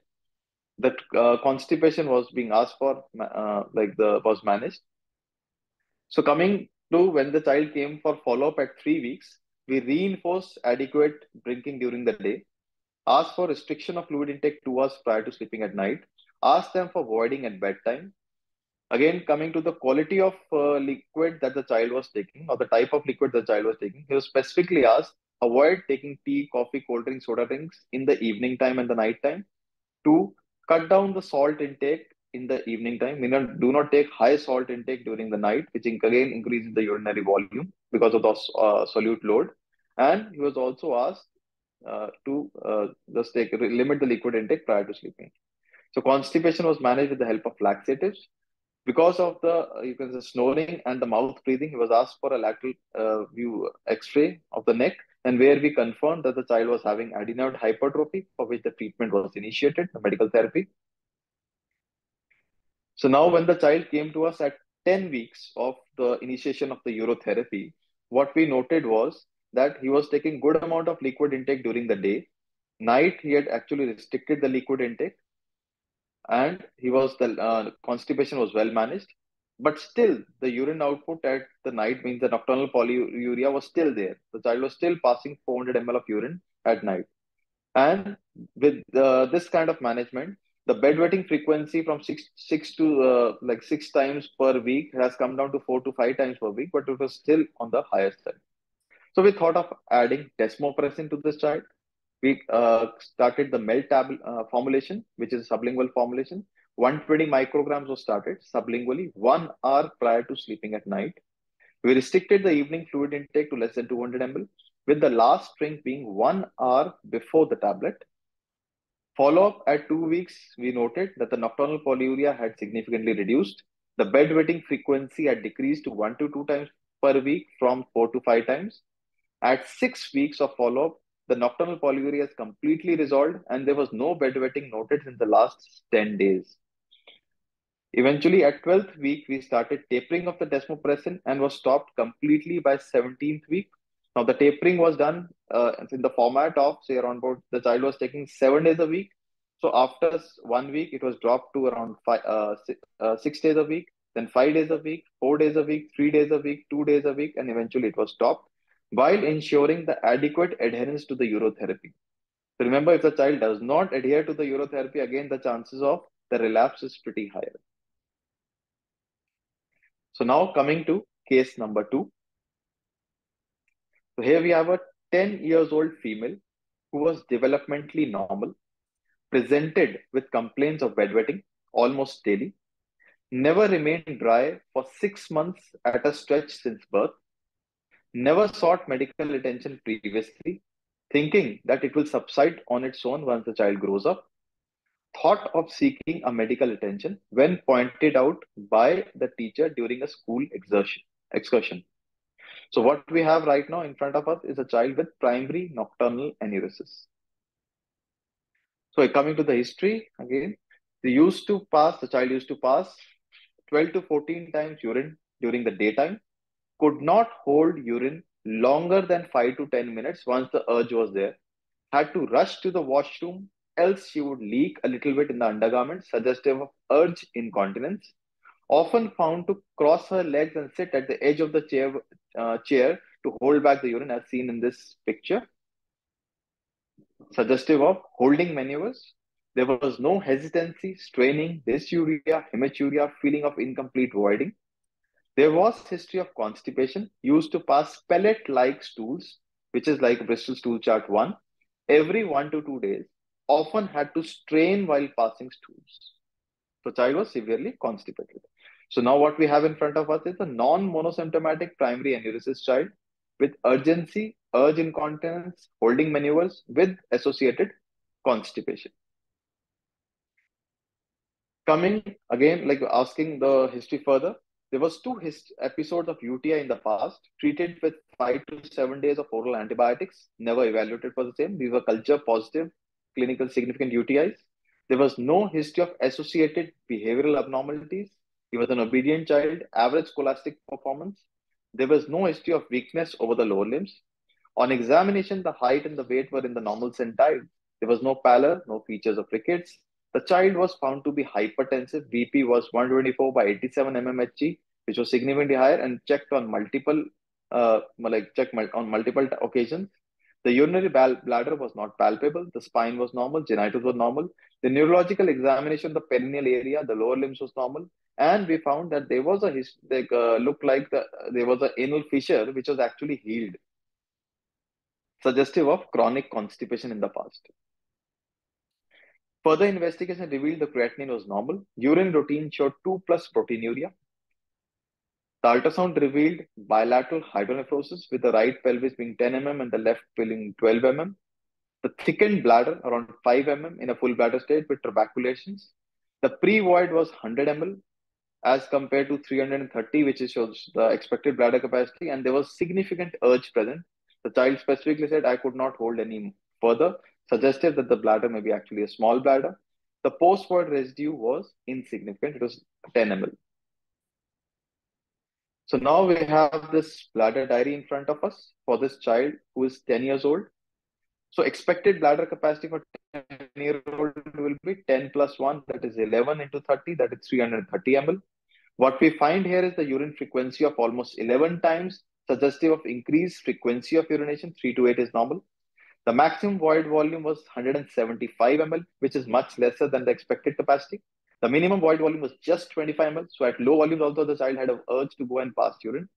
Speaker 6: That constipation was being asked for, was managed. So coming to when the child came for follow-up at 3 weeks, we reinforced adequate drinking during the day, asked for restriction of fluid intake 2 hours prior to sleeping at night, asked them for voiding at bedtime. Again, coming to the quality of liquid that the child was taking or the type of liquid the child was taking, he was specifically asked, avoid taking tea, coffee, cold drinks, soda drinks in the evening time and the night time. 2, cut down the salt intake in the evening time. Do not take high salt intake during the night, which again increases the urinary volume because of the solute load. And he was also asked to just limit the liquid intake prior to sleeping. So constipation was managed with the help of laxatives. Because of the you can say snoring and the mouth breathing, he was asked for a lateral view X-ray of the neck, and where we confirmed that the child was having adenoid hypertrophy, for which the treatment was initiated, the medical therapy. So now, when the child came to us at 10 weeks of the initiation of the urotherapy, what we noted was that he was taking good amount of liquid intake during the day. Night, he had actually restricted the liquid intake, and the constipation was well managed, but still the urine output at the night means the nocturnal polyuria was still there. The child was still passing 400 ml of urine at night, and with this kind of management, the bedwetting frequency from six to 6 times per week has come down to 4 to 5 times per week, but it was still on the higher side. So we thought of adding desmopressin to this child. We started the melt tablet formulation, which is a sublingual formulation. 120 micrograms was started sublingually 1 hour prior to sleeping at night. We restricted the evening fluid intake to less than 200 ml, with the last drink being 1 hour before the tablet. Follow-up at 2 weeks, we noted that the nocturnal polyuria had significantly reduced. The bedwetting frequency had decreased to 1 to 2 times per week from 4 to 5 times. At 6 weeks of follow-up, the nocturnal polyuria is completely resolved, and there was no bedwetting noted in the last 10 days. Eventually, at 12th week, we started tapering of the desmopressin and was stopped completely by 17th week. Now, the tapering was done in the format of, say, around about the child was taking 7 days a week. So after 1 week, it was dropped to around 6 days a week, then 5 days a week, 4 days a week, 3 days a week, 2 days a week, and eventually it was stopped, while ensuring the adequate adherence to the urotherapy. So remember, if the child does not adhere to the urotherapy, again, the chances of the relapse is pretty higher. So now coming to case number 2. So here we have a 10 years old female who was developmentally normal, presented with complaints of bedwetting almost daily, never remained dry for 6 months at a stretch since birth, never sought medical attention previously, thinking that it will subside on its own once the child grows up, thought of seeking a medical attention when pointed out by the teacher during a school excursion. So what we have right now in front of us is a child with primary nocturnal enuresis. So coming to the history again, the child used to pass 12 to 14 times urine during the daytime, could not hold urine longer than 5 to 10 minutes once the urge was there, had to rush to the washroom, else she would leak a little bit in the undergarment, suggestive of urge incontinence, often found to cross her legs and sit at the edge of the chair to hold back the urine, as seen in this picture, suggestive of holding maneuvers. There was no hesitancy, straining, dysuria, hematuria, feeling of incomplete voiding. There was history of constipation, used to pass pellet-like stools, which is like Bristol stool chart 1, every 1 to 2 days, often had to strain while passing stools. So child was severely constipated. So now what we have in front of us is a non-monosymptomatic primary enuresis child with urgency, urge incontinence, holding maneuvers with associated constipation. Coming again, like asking the history further, there was 2 episodes of UTI in the past, treated with 5 to 7 days of oral antibiotics, never evaluated for the same. These were culture positive, clinical significant UTIs. There was no history of associated behavioral abnormalities. He was an obedient child, average scholastic performance. There was no history of weakness over the lower limbs. On examination, the height and the weight were in the normal centile. There was no pallor, no features of rickets. The child was found to be hypertensive. BP was 124 by 87 mmHg, which was significantly higher, and checked on multiple occasions. The urinary bladder was not palpable. The spine was normal. Genitals were normal. The neurological examination of the perineal area, the lower limbs was normal, and we found that there was there was an anal fissure which was actually healed, suggestive of chronic constipation in the past. Further investigation revealed the creatinine was normal. Urine routine showed 2+ proteinuria. The ultrasound revealed bilateral hydronephrosis, with the right pelvis being 10 mm and the left being 12 mm. The thickened bladder around 5 mm in a full bladder state with trabeculations. The pre-void was 100 ml as compared to 330, which shows the expected bladder capacity, and there was significant urge present. The child specifically said, I could not hold any further, suggestive that the bladder may be actually a small bladder. The post-void residue was insignificant. It was 10 ml. So now we have this bladder diary in front of us for this child who is 10 years old. So expected bladder capacity for 10-year-old will be 10 plus 1, that is 11 into 30, that is 330 ml. What we find here is the urine frequency of almost 11 times, suggestive of increased frequency of urination. 3 to 8 is normal. The maximum void volume was 175 ml, which is much lesser than the expected capacity. The minimum void volume was just 25 ml. So at low volumes also, the child had an urge to go and pass urine.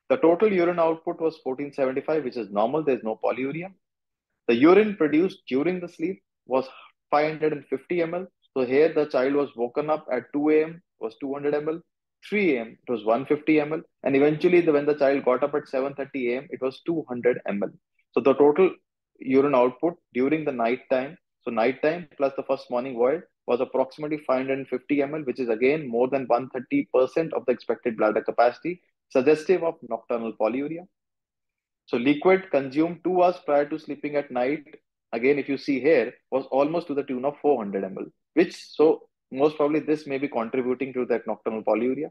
Speaker 6: The total urine output was 1475, which is normal. There's no polyuria. The urine produced during the sleep was 550 ml. So here the child was woken up at 2 a.m. was 200 ml. 3 a.m. it was 150 ml. And eventually when the child got up at 7:30 a.m. it was 200 ml. So the total urine output during the night time, so nighttime plus the first morning void, was approximately 550 ml, which is again more than 130% of the expected bladder capacity, suggestive of nocturnal polyuria. So liquid consumed 2 hours prior to sleeping at night, again, if you see here, was almost to the tune of 400 ml, so most probably this may be contributing to that nocturnal polyuria.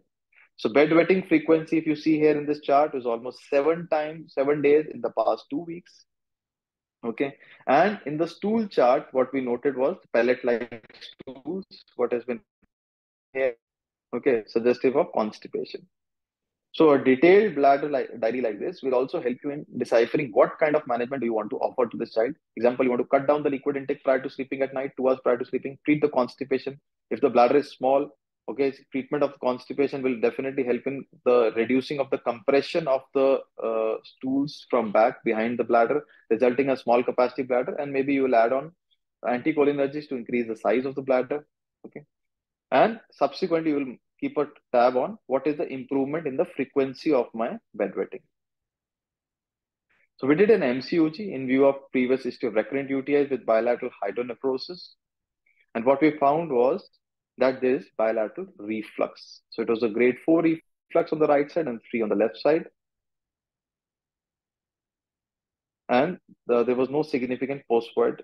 Speaker 6: So bedwetting frequency, if you see here in this chart, is almost 7 days in the past 2 weeks. Okay. And in the stool chart, what we noted was pellet-like stools, what has been here, okay, suggestive of constipation. So a detailed bladder diary like this will also help you in deciphering what kind of management do you want to offer to this child. Example, you want to cut down the liquid intake prior to sleeping at night, 2 hours prior to sleeping, treat the constipation. If the bladder is small, Okay, treatment of constipation will definitely help in the reducing of the compression of the stools from back behind the bladder, resulting in a small capacity bladder, and maybe you will add on anticholinergics to increase the size of the bladder. Okay, and subsequently you will keep a tab on what is the improvement in the frequency of my bedwetting. So we did an MCUG in view of previous history of recurrent UTIs with bilateral hydronephrosis. And what we found was that there is bilateral reflux. So it was a grade 4 reflux on the right side and 3 on the left side. And there was no significant post-void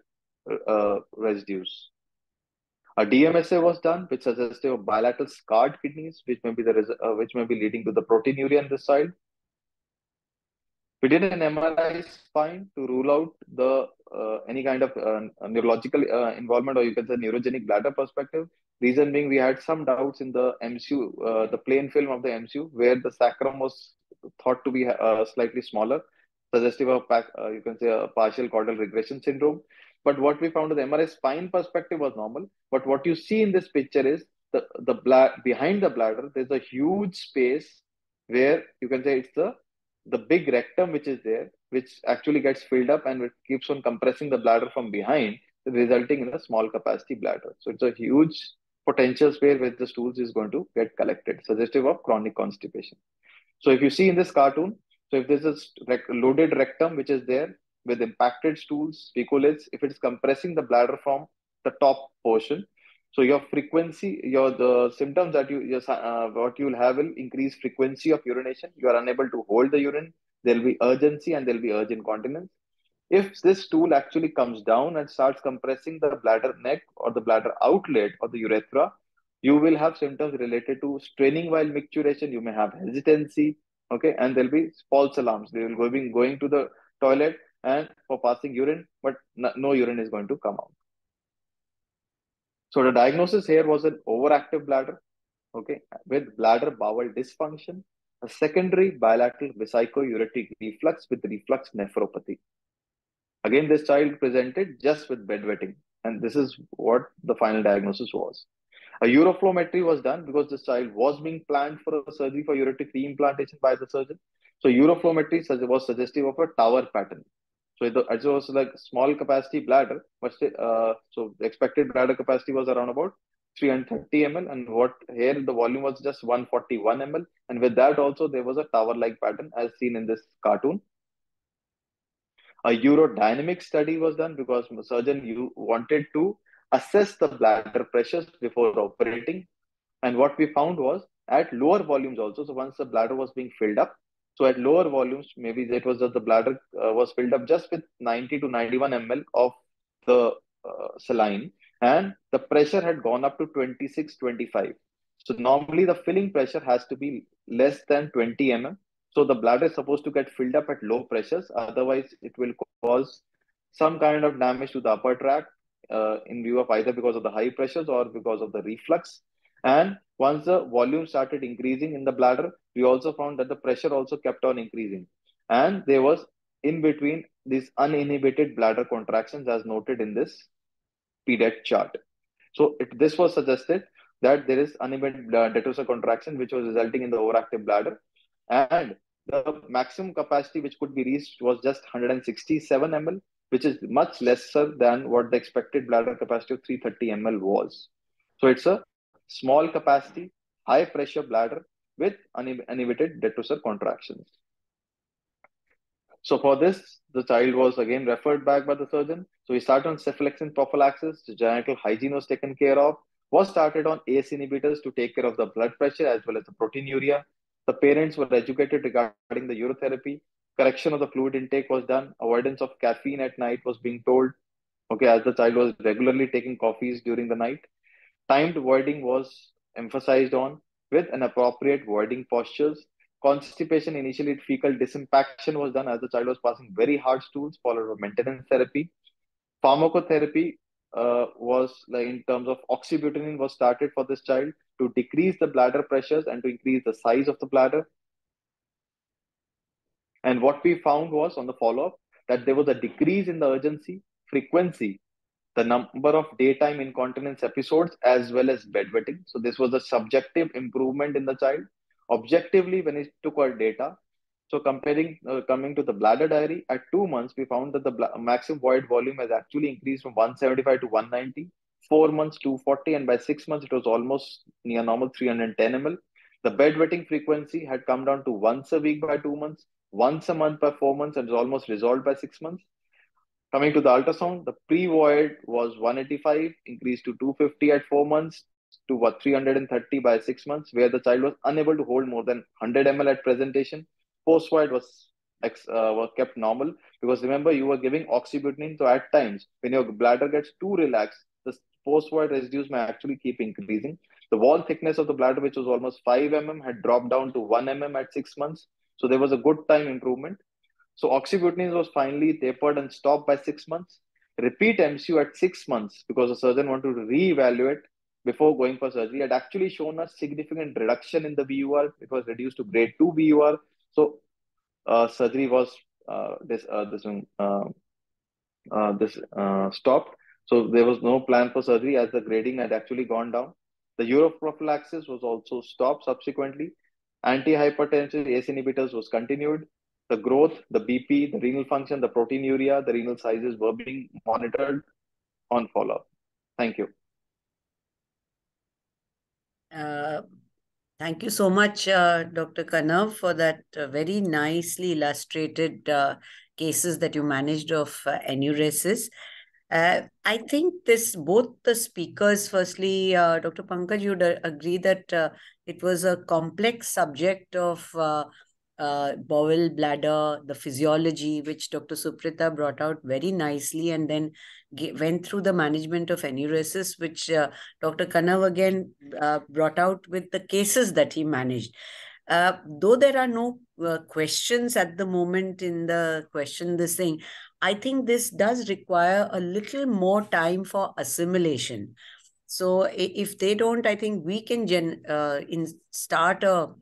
Speaker 6: residues. A DMSA was done, which suggested of bilateral scarred kidneys, which may be leading to the proteinuria on this side. We did an MRI spine to rule out the any kind of neurological involvement, or you can say neurogenic bladder perspective. Reason being, we had some doubts in the MCU, the plain film of the MCU, where the sacrum was thought to be slightly smaller, suggestive of you can say a partial caudal regression syndrome. But what we found in the MRI spine perspective was normal. But what you see in this picture is behind the bladder, there's a huge space where you can say it's the big rectum which is there, which actually gets filled up and it keeps on compressing the bladder from behind, resulting in a small capacity bladder. So it's a huge potential space where the stools is going to get collected, suggestive of chronic constipation. So if you see in this cartoon, so if there's a loaded rectum which is there with impacted stools, fecolids, if it's compressing the bladder from the top portion, so your frequency, the symptoms that what you will have will increase frequency of urination. You are unable to hold the urine. There will be urgency and there will be urge incontinence. If this stool actually comes down and starts compressing the bladder neck or the bladder outlet or the urethra, you will have symptoms related to straining while micturition. You may have hesitancy, okay, and there'll be false alarms. They will be going to the toilet and for passing urine, but no urine is going to come out. So the diagnosis here was an overactive bladder, okay, with bladder bowel dysfunction, a secondary bilateral vesico-ureteric reflux with reflux nephropathy. Again, this child presented just with bedwetting, and this is what the final diagnosis was. A uroflowmetry was done because this child was being planned for a surgery for ureteric reimplantation by the surgeon. So uroflowmetry was suggestive of a tower pattern. So it was like small capacity bladder, but so the expected bladder capacity was around about 330 ml, and what here the volume was just 141 ml, and with that also there was a tower-like pattern as seen in this cartoon. A urodynamic study was done because the surgeon wanted to assess the bladder pressures before operating, and what we found was at lower volumes also. So once the bladder was being filled up, so at lower volumes, maybe it was that the bladder was filled up just with 90 to 91 ml of the saline, and the pressure had gone up to 26, 25. So normally the filling pressure has to be less than 20 mm. So the bladder is supposed to get filled up at low pressures. Otherwise, it will cause some kind of damage to the upper tract in view of either because of the high pressures or because of the reflux. And once the volume started increasing in the bladder, we also found that the pressure also kept on increasing. And there was in between these uninhibited bladder contractions as noted in this PDET chart. So this was suggested that there is uninhibited detrusor contraction, which was resulting in the overactive bladder. And the maximum capacity which could be reached was just 167 ml, which is much lesser than what the expected bladder capacity of 330 ml was. So it's a small capacity, high pressure bladder with uninhibited detrusor contractions. So for this, the child was again referred back by the surgeon. So we started on cephalexin prophylaxis. The genital hygiene was taken care of. Was started on ACE inhibitors to take care of the blood pressure as well as the proteinuria. The parents were educated regarding the urotherapy. Correction of the fluid intake was done. Avoidance of caffeine at night was being told. Okay, as the child was regularly taking coffees during the night. Timed voiding was emphasized on with an appropriate voiding postures. Constipation, initially fecal disimpaction was done as the child was passing very hard stools, followed by maintenance therapy. Pharmacotherapy was like in terms of oxybutynin was started for this child to decrease the bladder pressures and to increase the size of the bladder. And what we found was on the follow-up that there was a decrease in the urgency, frequency, the number of daytime incontinence episodes, as well as bedwetting. So this was a subjective improvement in the child. Objectively, when we took our data, so coming to the bladder diary, at 2 months, we found that the maximum void volume has actually increased from 175 to 190, 4 months 240, and by 6 months, it was almost near normal 310 ml. The bedwetting frequency had come down to once a week by 2 months, once a month by 4 months, and was almost resolved by 6 months. Coming to the ultrasound, the pre-void was 185, increased to 250 at 4 months, to what 330 by 6 months, where the child was unable to hold more than 100 ml at presentation. Post-void was kept normal, because remember, you were giving oxybutynin, so at times when your bladder gets too relaxed, the post-void residues may actually keep increasing. The wall thickness of the bladder, which was almost 5 mm, had dropped down to 1 mm at 6 months. So there was a good time improvement. So oxybutynin was finally tapered and stopped by 6 months. Repeat MCU at 6 months, because the surgeon wanted to reevaluate before going for surgery, had actually shown a significant reduction in the BUR. It was reduced to grade 2 BUR. So surgery was stopped. So there was no plan for surgery, as the grading had actually gone down. The uroprophylaxis was also stopped subsequently. Antihypertensive ACE inhibitors was continued. The growth, the BP, the renal function, the proteinuria, the renal sizes were being monitored on follow-up. Thank you.
Speaker 1: Thank you so much, Dr. Kanav, for that very nicely illustrated cases that you managed of enuresis. I think both the speakers, firstly, Dr. Pankaj, you'd agree that it was a complex subject of bowel, bladder, the physiology, which Dr. Suprita brought out very nicely, and then went through the management of enuresis, which Dr. Kanav again brought out with the cases that he managed. Though there are no questions at the moment in the question, this thing, I think this does require a little more time for assimilation. So if they don't, I think we can start a,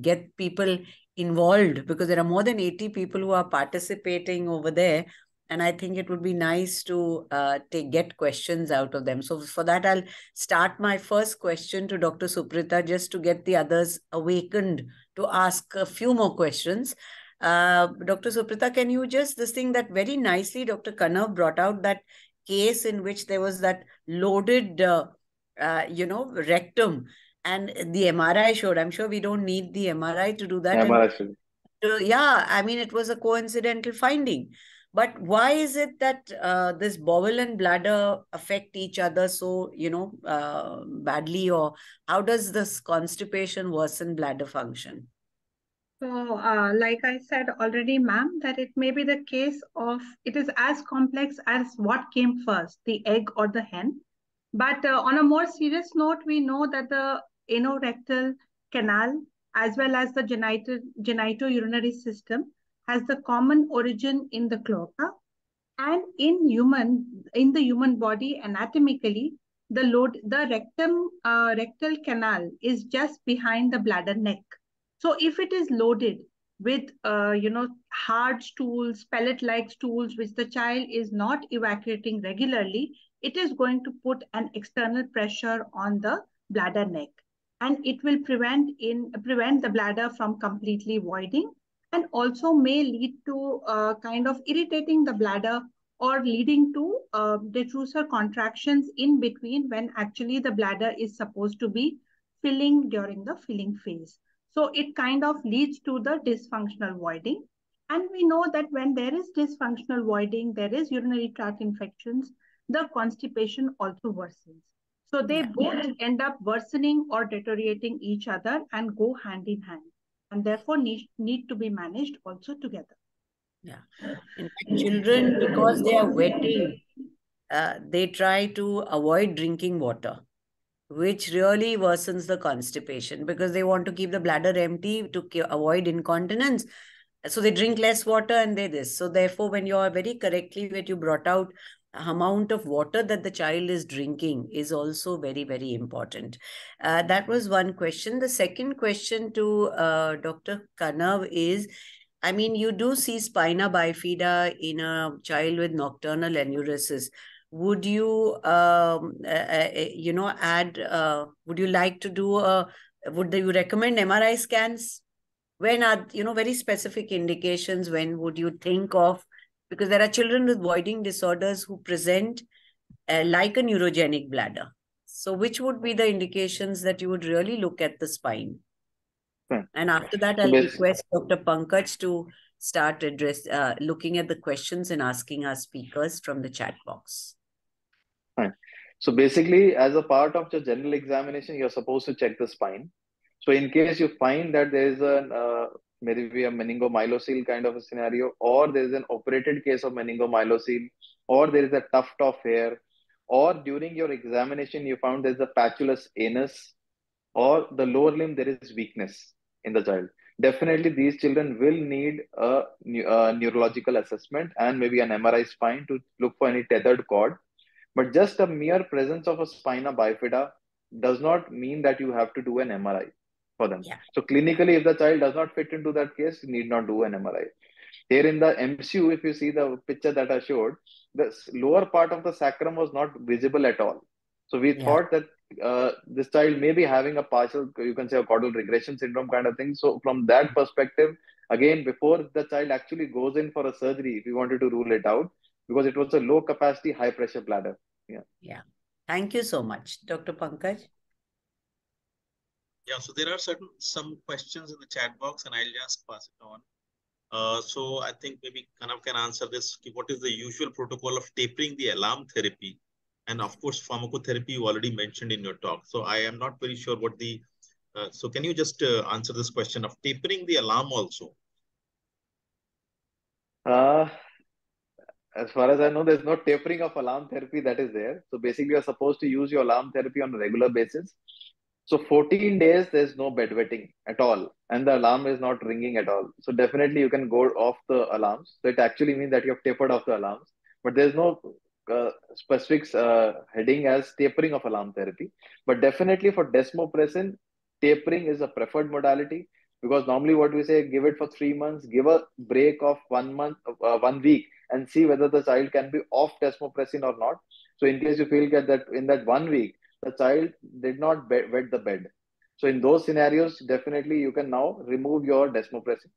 Speaker 1: get people involved, because there are more than 80 people who are participating over there. And I think it would be nice to get questions out of them. So for that, I'll start my first question to Dr. Suprita, just to get the others awakened to ask a few more questions. Dr. Suprita, can you just, this thing that very nicely Dr. Kanav brought out, that case in which there was that loaded, rectum, and the MRI showed. I'm sure we don't need the MRI to do that.
Speaker 6: MRI.
Speaker 1: Yeah, I mean, it was a coincidental finding. But why is it that this bowel and bladder affect each other so, badly? Or how does this constipation worsen bladder function?
Speaker 4: So, like I said already, ma'am, that it may be the case of, it is as complex as what came first, the egg or the hen. But on a more serious note, we know that the anorectal canal, as well as the genitourinary system, has the common origin in the cloaca. And in the human body, anatomically, the rectal canal is just behind the bladder neck. So if it is loaded with, hard stools, pellet-like stools, which the child is not evacuating regularly, it is going to put an external pressure on the bladder neck, and it will prevent the bladder from completely voiding, and also may lead to kind of irritating the bladder, or leading to detrusor contractions in between, when actually the bladder is supposed to be filling during the filling phase. So it kind of leads to the dysfunctional voiding. And we know that when there is dysfunctional voiding, there is urinary tract infections, the constipation also worsens. So they both end up worsening or deteriorating each other and go hand in hand, and therefore need to be managed also together.
Speaker 1: Yeah. In fact, children, because they are wetting, they try to avoid drinking water, which really worsens the constipation, because they want to keep the bladder empty to avoid incontinence. So they drink less water and they this. So therefore, when you are very correctly, when you brought out amount of water that the child is drinking is also very, very important. That was one question. The second question to Dr. Kanav is, I mean, you do see spina bifida in a child with nocturnal enuresis. Would you, add, would you like to do would you recommend MRI scans? When are, very specific indications, when would you think of, because there are children with voiding disorders who present like a neurogenic bladder. So which would be the indications that you would really look at the spine?
Speaker 6: Fine.
Speaker 1: And after that,
Speaker 6: So
Speaker 1: I'll
Speaker 6: bas-
Speaker 1: request Dr. Pankaj to start looking at the questions and asking our speakers from the chat box.
Speaker 6: Fine. So basically, as a part of the general examination, you're supposed to check the spine. So in case you find that there is maybe a meningomyelocele kind of a scenario, or there is an operated case of meningomyelocele, or there is a tuft of hair, or during your examination you found there's a patulous anus, or the lower limb there is weakness in the child. Definitely, these children will need a neurological assessment and maybe an MRI spine to look for any tethered cord. But just a mere presence of a spina bifida does not mean that you have to do an MRI for them.
Speaker 1: Yeah.
Speaker 6: So clinically, if the child does not fit into that case, you need not do an MRI. Here in the MCU, if you see the picture that I showed, the lower part of the sacrum was not visible at all. So we thought that this child may be having a partial, you can say a caudal regression syndrome kind of thing. So from that perspective, again, before the child actually goes in for a surgery, if we wanted to rule it out, because it was a low capacity, high pressure bladder.
Speaker 1: Yeah. Thank you so much. Dr. Pankaj?
Speaker 2: Yeah, so there are some questions in the chat box, and I'll just pass it on. So I think maybe Kanav can answer this. What is the usual protocol of tapering the alarm therapy? And of course, pharmacotherapy you already mentioned in your talk. So I am not very sure what the, so can you just answer this question of tapering the alarm also?
Speaker 6: As far as I know, there's no tapering of alarm therapy that is there. So basically, you're supposed to use your alarm therapy on a regular basis. So 14 days, there's no bedwetting at all, and the alarm is not ringing at all. So definitely, you can go off the alarms. So it actually means that you have tapered off the alarms, but there's no specific heading as tapering of alarm therapy. But definitely for desmopressin, tapering is a preferred modality, because normally what we say, give it for 3 months, give a break of 1 month, 1 week, and see whether the child can be off desmopressin or not. So in case you feel that in that 1 week, the child did not wet the bed. So in those scenarios, definitely you can now remove your desmopressin.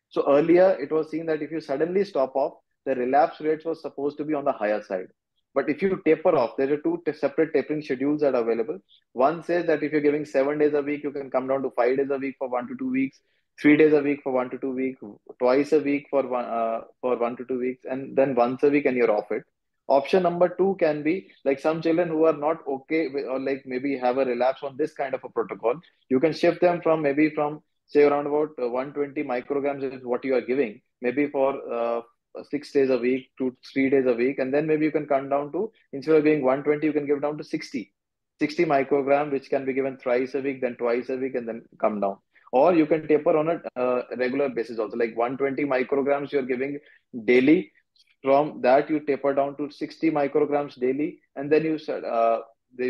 Speaker 6: So earlier it was seen that if you suddenly stop off, the relapse rates was supposed to be on the higher side. But if you taper off, there are two separate tapering schedules that are available. One says that if you're giving 7 days a week, you can come down to 5 days a week for 1 to 2 weeks, 3 days a week for 1 to 2 weeks, twice a week for 1 to 2 weeks, and then once a week and you're off it. Option number two can be like some children who are not okay with, or like maybe have a relapse on this kind of a protocol. You can shift them from maybe from say around about 120 micrograms is what you are giving, maybe for 6 days a week to 3 days a week, and then maybe you can come down to, instead of giving 120, you can give down to 60 microgram, which can be given thrice a week, then twice a week, and then come down. Or you can taper on a regular basis also, like 120 micrograms you're giving daily. From that, you taper down to 60 micrograms daily, and then you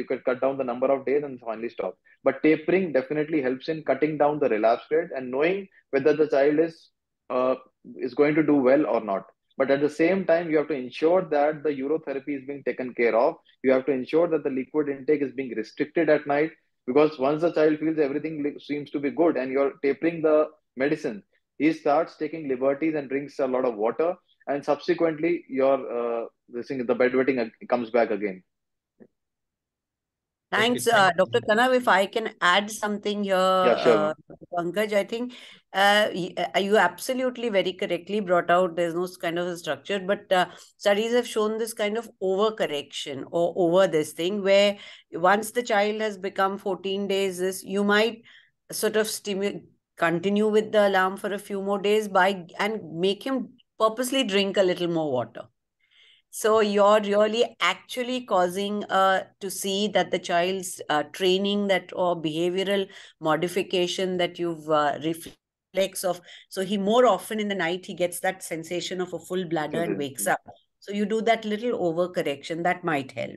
Speaker 6: can cut down the number of days and finally stop. But tapering definitely helps in cutting down the relapse rate and knowing whether the child is going to do well or not. But at the same time, you have to ensure that the urotherapy is being taken care of. You have to ensure that the liquid intake is being restricted at night, because once the child feels everything seems to be good and you're tapering the medicine, he starts taking liberties and drinks a lot of water, and subsequently the bedwetting comes back again.
Speaker 1: Thanks,
Speaker 2: Okay, thank
Speaker 1: Dr. Kanav. If I can add something here,
Speaker 6: Yeah, sure.
Speaker 1: Pankaj, I think you absolutely very correctly brought out there's no kind of a structure, but studies have shown this kind of overcorrection or over this thing where once the child has become 14 days, you might sort of continue with the alarm for a few more days and make him purposely drink a little more water. So you're really actually causing to see that the child's training that or behavioral modification that you've reflex of. So he more often in the night, he gets that sensation of a full bladder and wakes up. So you do that little overcorrection that might help.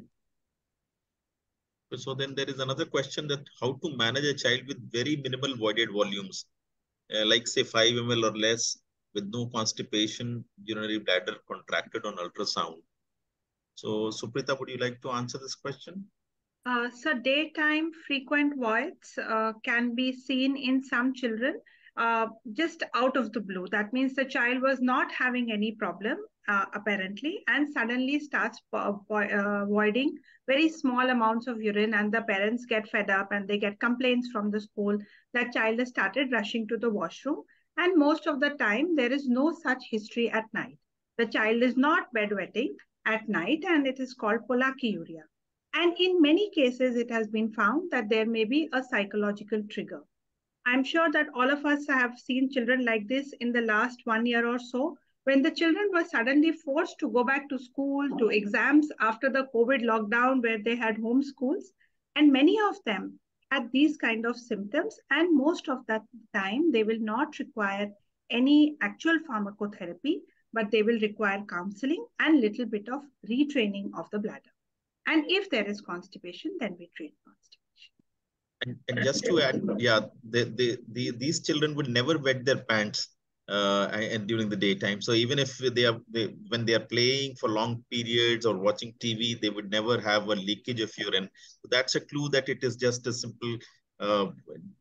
Speaker 2: So then there is another question that how to manage a child with very minimal voided volumes, like say 5 ml or less. with no constipation, urinary bladder contracted on ultrasound. So, Suprita, would you like to answer this question?
Speaker 4: So daytime frequent voids can be seen in some children just out of the blue. That means the child was not having any problem apparently, and suddenly starts voiding very small amounts of urine, and the parents get fed up and they get complaints from the school that child has started rushing to the washroom. And most of the time there is no such history at night. The child is not bedwetting at night, and it is called pollakiuria. And in many cases, it has been found that there may be a psychological trigger. I'm sure that all of us have seen children like this in the last 1 year or so, when the children were suddenly forced to go back to school, to exams after the COVID lockdown where they had home schools. And many of them had these kind of symptoms. And most of that time, they will not require any actual pharmacotherapy, but they will require counseling and little bit of retraining of the bladder. And if there is constipation, then we treat constipation.
Speaker 2: And just to add, yeah, these children would never wet their pants and during the daytime. So even if when they are playing for long periods or watching TV, they would never have a leakage of urine. So that's a clue that it is just a simple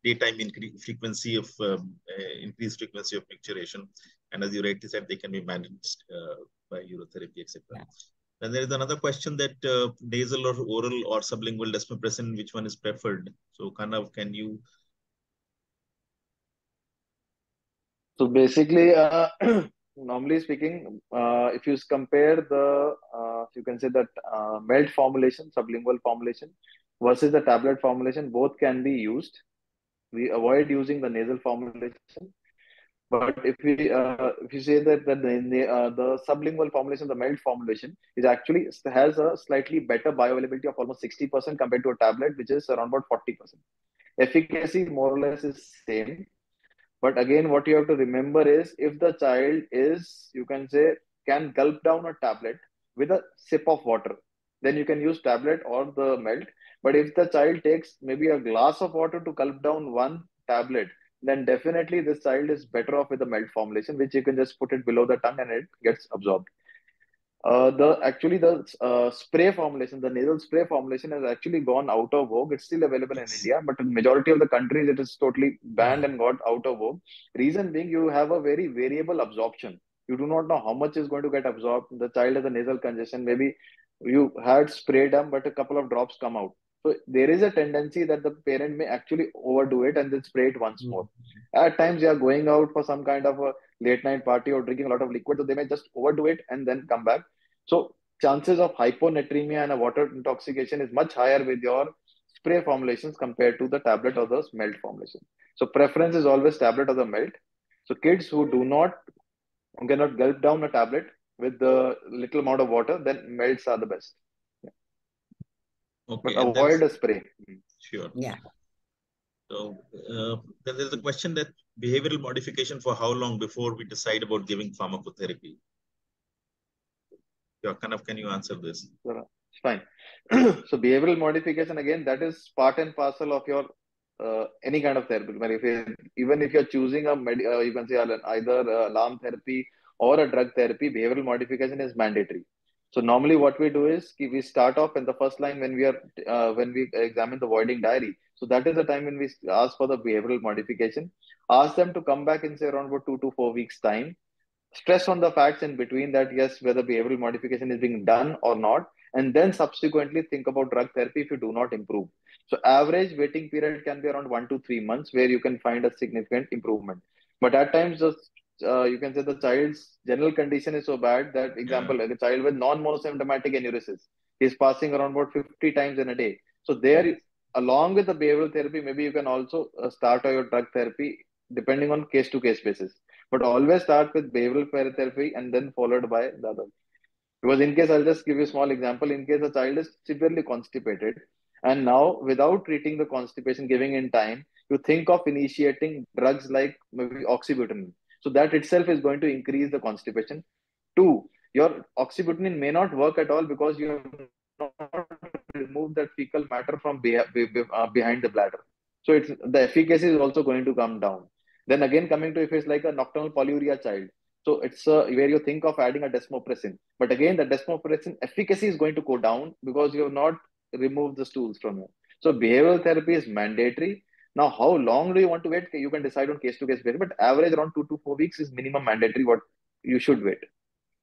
Speaker 2: daytime increased frequency of micturition. And as you rightly said, they can be managed by urotherapy, etc. Yeah. And there is another question that nasal or oral or sublingual desmopressin, which one is preferred? So, Kanav, can you?
Speaker 6: So basically, normally speaking, if you compare the, you can say that melt formulation, sublingual formulation versus the tablet formulation, both can be used. We avoid using the nasal formulation. But if you say that the sublingual formulation, the melt formulation, is actually has a slightly better bioavailability of almost 60% compared to a tablet, which is around about 40%. Efficacy more or less is same. But again, what you have to remember is if the child is, you can say, can gulp down a tablet with a sip of water, then you can use tablet or the melt. But if the child takes maybe a glass of water to gulp down one tablet, then definitely this child is better off with the melt formulation, which you can just put it below the tongue and it gets absorbed. The spray formulation, the nasal spray formulation has actually gone out of vogue. It's still available in India, but in majority of the countries, it is totally banned and got out of vogue. Reason being, you have a very variable absorption. You do not know how much is going to get absorbed. The child has a nasal congestion. Maybe you had sprayed them, but a couple of drops come out. So there is a tendency that the parent may actually overdo it and then spray it once more. At times, you are going out for some kind of a late night party or drinking a lot of liquid, so they may just overdo it and then come back. So chances of hyponatremia and a water intoxication is much higher with your spray formulations compared to the tablet or the melt formulation. So preference is always tablet or the melt. So kids who cannot gulp down a tablet with the little amount of water, then melts are the best. Yeah.
Speaker 2: Okay,
Speaker 6: but avoid a spray.
Speaker 2: Sure.
Speaker 1: Yeah.
Speaker 2: So then there's a question that behavioral modification for how long before we decide about giving pharmacotherapy? Yeah, can you answer this?
Speaker 6: It's fine. So behavioral modification, again, that is part and parcel of your any kind of therapy. Even if you're choosing you can say either alarm therapy or a drug therapy, behavioral modification is mandatory. So normally what we do is we start off in the first line when we examine the voiding diary. So that is the time when we ask for the behavioral modification. Ask them to come back in say around about 2 to 4 weeks time. Stress on the facts in between that, yes, whether behavioral modification is being done or not, and then subsequently think about drug therapy if you do not improve. So average waiting period can be around 1 to 3 months where you can find a significant improvement. But at times, you can say the child's general condition is so bad that, example, like a child with non-monosymptomatic enuresis is passing around about 50 times in a day. So there, along with the behavioral therapy, maybe you can also start your drug therapy depending on case-to-case basis. But always start with behavioral therapy and then followed by the other. Because in case, I'll just give you a small example. In case a child is severely constipated, and now without treating the constipation, giving in time, you think of initiating drugs like maybe oxybutynin. So that itself is going to increase the constipation. Two, your oxybutynin may not work at all because you have not removed that fecal matter from behind the bladder. So the efficacy is also going to come down. Then again, coming to if it's like a nocturnal polyuria child. So it's where you think of adding a desmopressin. But again, the desmopressin efficacy is going to go down because you have not removed the stools from you. So behavioral therapy is mandatory. Now, how long do you want to wait? You can decide on case to case basis, but average around 2 to 4 weeks is minimum mandatory what you should wait.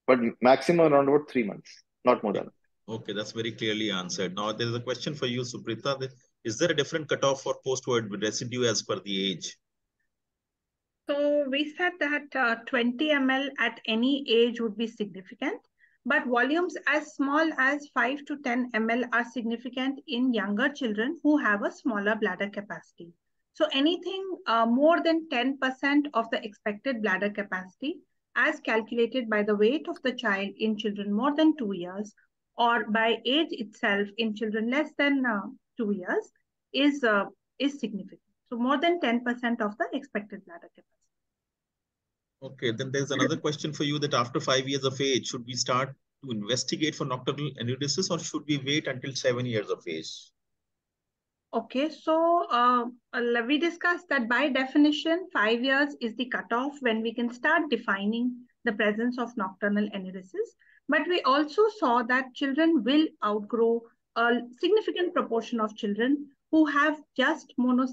Speaker 6: But maximum around about 3 months, not more than.
Speaker 2: Okay, that's very clearly answered. Now, there is a question for you, Suprita. Is there a different cutoff for post-void residue as per the age?
Speaker 4: So we said that 20 ml at any age would be significant, but volumes as small as 5 to 10 ml are significant in younger children who have a smaller bladder capacity. So anything more than 10% of the expected bladder capacity as calculated by the weight of the child in children more than 2 years or by age itself in children less than 2 years is significant. So more than 10% of the expected bladder capacity.
Speaker 2: Okay, then there's another question for you that after 5 years of age, should we start to investigate for nocturnal enuresis or should we wait until 7 years of age?
Speaker 4: Okay, so we discussed that by definition, 5 years is the cutoff when we can start defining the presence of nocturnal enuresis. But we also saw that children will outgrow a significant proportion of children who have just primary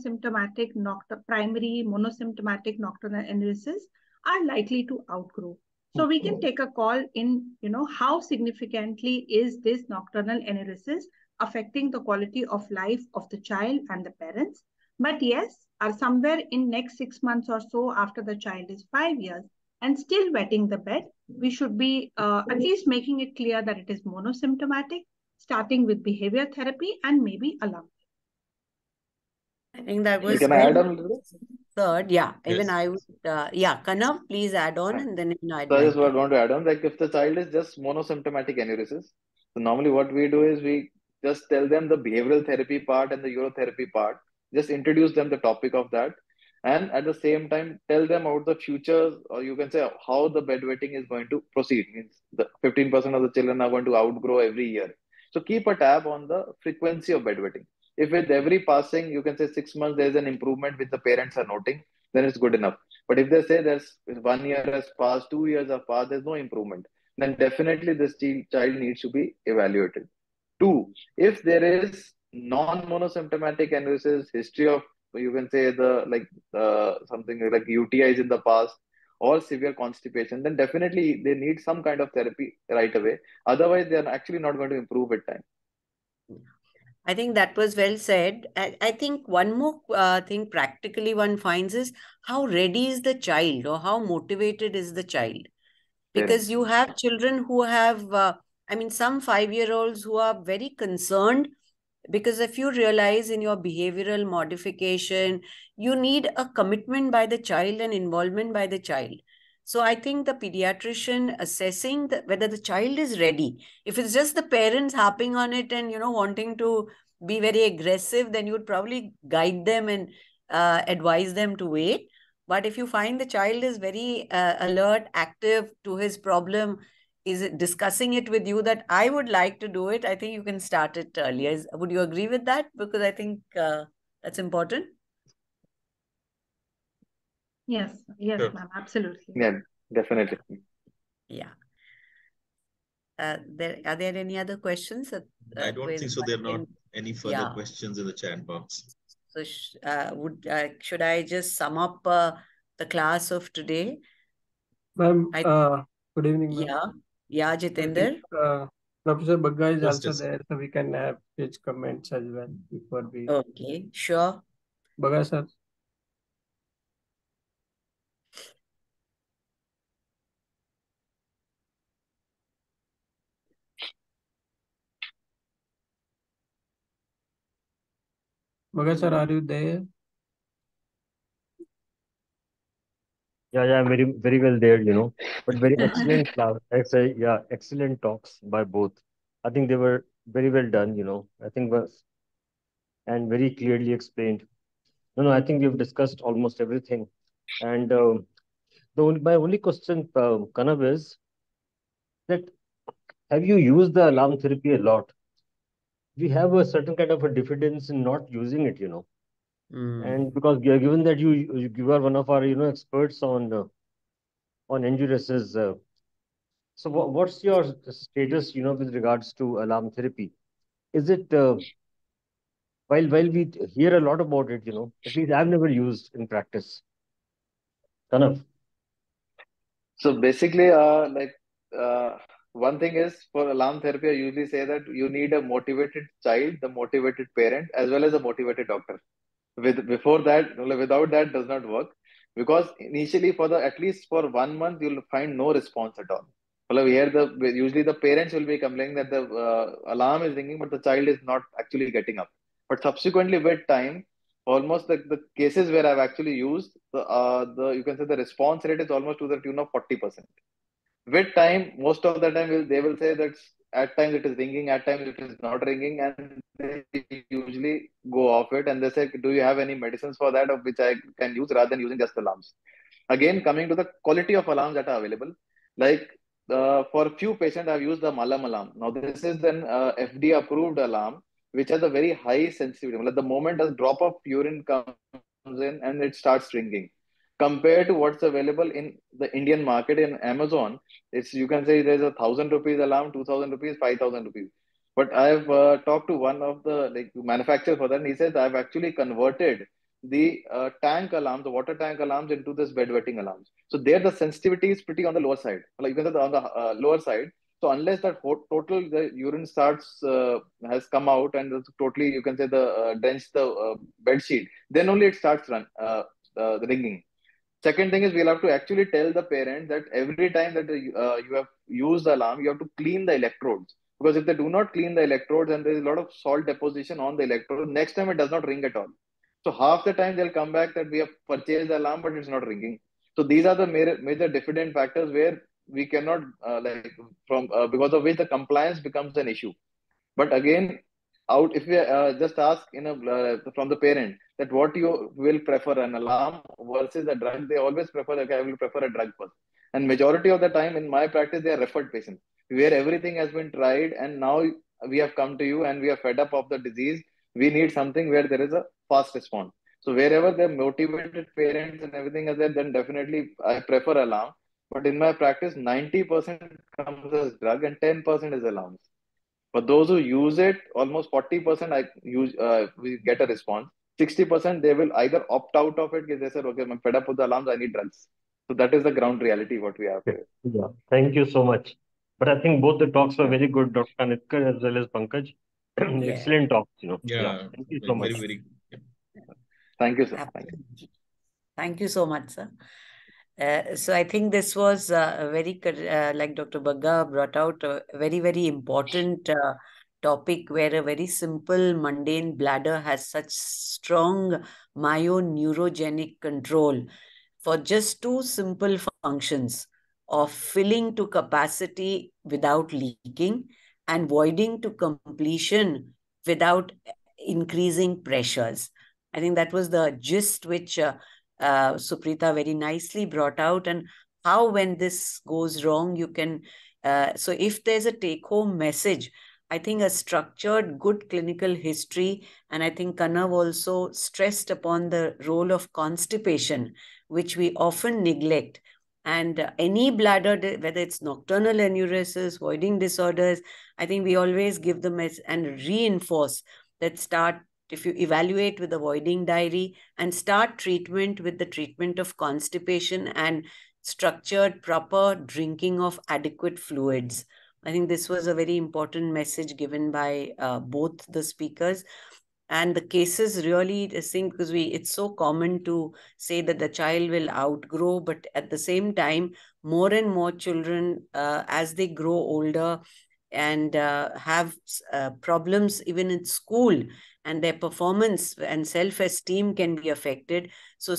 Speaker 4: monosymptomatic nocturnal enuresis are likely to outgrow. So we can take a call in, how significantly is this nocturnal enuresis affecting the quality of life of the child and the parents. But yes, are somewhere in next 6 months or so after the child is 5 years and still wetting the bed, we should be at least making it clear that it is monosymptomatic, starting with behavior therapy and maybe alarm.
Speaker 1: I think that was
Speaker 6: Can I add on a little bit?
Speaker 1: third. Yeah,
Speaker 2: Yes.
Speaker 1: even I would, Kanav, please add on and then I'd
Speaker 6: So I
Speaker 1: like
Speaker 6: just want to add on, like if the child is just monosymptomatic enuresis, so normally what we do is we just tell them the behavioral therapy part and the urotherapy part, just introduce them the topic of that, and at the same time tell them about the future, or you can say how the bedwetting is going to proceed. Means the 15% of the children are going to outgrow every year. So keep a tab on the frequency of bedwetting. If with every passing, you can say 6 months, there's an improvement which the parents are noting, then it's good enough. But if they say there's 1 year has passed, 2 years have passed, there's no improvement, then definitely this child needs to be evaluated. Two, if there is non-monosymptomatic enuresis, history of, you can say something like UTIs in the past or severe constipation, then definitely they need some kind of therapy right away. Otherwise, they are actually not going to improve with time.
Speaker 1: I think that was well said. I think one more thing practically one finds is how ready is the child or how motivated is the child. Because you have children who have, some 5-year-olds who are very concerned because if you realize in your behavioral modification, you need a commitment by the child and involvement by the child. So I think the pediatrician assessing whether the child is ready. If it's just the parents harping on it and, wanting to be very aggressive, then you would probably guide them and advise them to wait. But if you find the child is very alert, active to his problem, is discussing it with you that I would like to do it, I think you can start it earlier. Would you agree with that? Because I think that's important.
Speaker 4: Yes,
Speaker 2: Sure.
Speaker 4: ma'am, absolutely.
Speaker 6: Yeah, definitely.
Speaker 1: Yeah. Are there any other questions?
Speaker 2: I don't think so. There are not any further questions in the chat box.
Speaker 1: So should I just sum up the class of today?
Speaker 3: Ma'am, good evening, ma'am.
Speaker 1: Yeah, Jitender.
Speaker 3: Professor Bagga is
Speaker 2: Yes,
Speaker 3: also there, so we can have his comments as well before we.
Speaker 1: Okay, sure.
Speaker 3: Bagga sir. Bagga sir, are you there?
Speaker 7: Yeah, I'm very, very well there, but very excellent class. Excellent talks by both. I think they were very well done, I think and very clearly explained. No, I think we've discussed almost everything. And my only question, Kanav, is that have you used the alarm therapy a lot? We have a certain kind of a diffidence in not using it, And because given that you are one of our, experts on on enuresis. So what's your status, with regards to alarm therapy? Is it while we hear a lot about it, at least I've never used in practice. Kanav.
Speaker 6: So basically, one thing is for alarm therapy, I usually say that you need a motivated child, the motivated parent, as well as a motivated doctor. Before that, without that does not work, because initially for the at least for 1 month you'll find no response at all. Well, here usually the parents will be complaining that the alarm is ringing, but the child is not actually getting up. But subsequently with time, almost the cases where I've actually used the you can say the response rate is almost to the tune of 40%. With time, most of the time they will say that at times it is ringing, at times it is not ringing, and they usually go off it and they say, do you have any medicines for that of which I can use rather than using just alarms? Again, coming to the quality of alarms that are available, like for a few patients, I've used the Malam alarm. Now, this is an FDA approved alarm which has a very high sensitivity. Like the moment a drop of urine comes in and it starts ringing, compared to what's available in the Indian market in Amazon, it's you can say there's 1,000 rupees alarm, 2,000 rupees, 5,000 rupees. But I've talked to one of the manufacturers for that, and he says I've actually converted the tank alarms, the water tank alarms, into this bedwetting alarms. So there, the sensitivity is pretty on the lower side, like you can say on the lower side. So unless that total the urine starts has come out and it's totally you can say the drenched the bed sheet, then only it starts the ringing. Second thing is we'll have to actually tell the parent that every time that you have used the alarm, you have to clean the electrodes. Because if they do not clean the electrodes and there is a lot of salt deposition on the electrode, next time it does not ring at all. So half the time they'll come back that we have purchased the alarm, but it's not ringing. So these are the major different factors where we cannot because of which the compliance becomes an issue. But again, out if we just ask from the parent that what you will prefer, an alarm versus a drug, they always prefer, okay, I will prefer a drug first. And majority of the time in my practice, they are referred patients where everything has been tried and now we have come to you and we are fed up of the disease. We need something where there is a fast response. So wherever they're motivated parents and everything is there, then definitely I prefer alarm. But in my practice, 90% comes as drug and 10% is alarms. For those who use it, almost 40% we get a response. 60% they will either opt out of it because they said, okay, I'm fed up with the alarms, I need drugs. So that is the ground reality what we have here.
Speaker 7: Yeah, thank you so much. But I think both the talks were very good, Dr. Kanitkar as well as Pankaj.
Speaker 1: Yeah.
Speaker 7: Excellent talks, Yeah,
Speaker 2: Yeah,
Speaker 7: thank you so much.
Speaker 2: very.
Speaker 6: Thank you, sir. Thank you.
Speaker 1: Absolutely. Thank you so much, sir. So I think this was a very, like Dr. Bagga brought out, a very, very important topic where a very simple, mundane bladder has such strong myoneurogenic control for just two simple functions of filling to capacity without leaking and voiding to completion without increasing pressures. I think that was the gist which Suprita very nicely brought out, and how when this goes wrong, you can, so if there's a take-home message, I think a structured, good clinical history, and I think Kanav also stressed upon the role of constipation, which we often neglect. And any bladder, whether it's nocturnal enuresis, voiding disorders, I think we always give them and reinforce that if you evaluate with the voiding diary and start treatment with the treatment of constipation and structured proper drinking of adequate fluids. I think this was a very important message given by both the speakers. And the cases really, I think, because it's so common to say that the child will outgrow, but at the same time, more and more children, as they grow older and have problems even in school, and their performance and self-esteem can be affected. So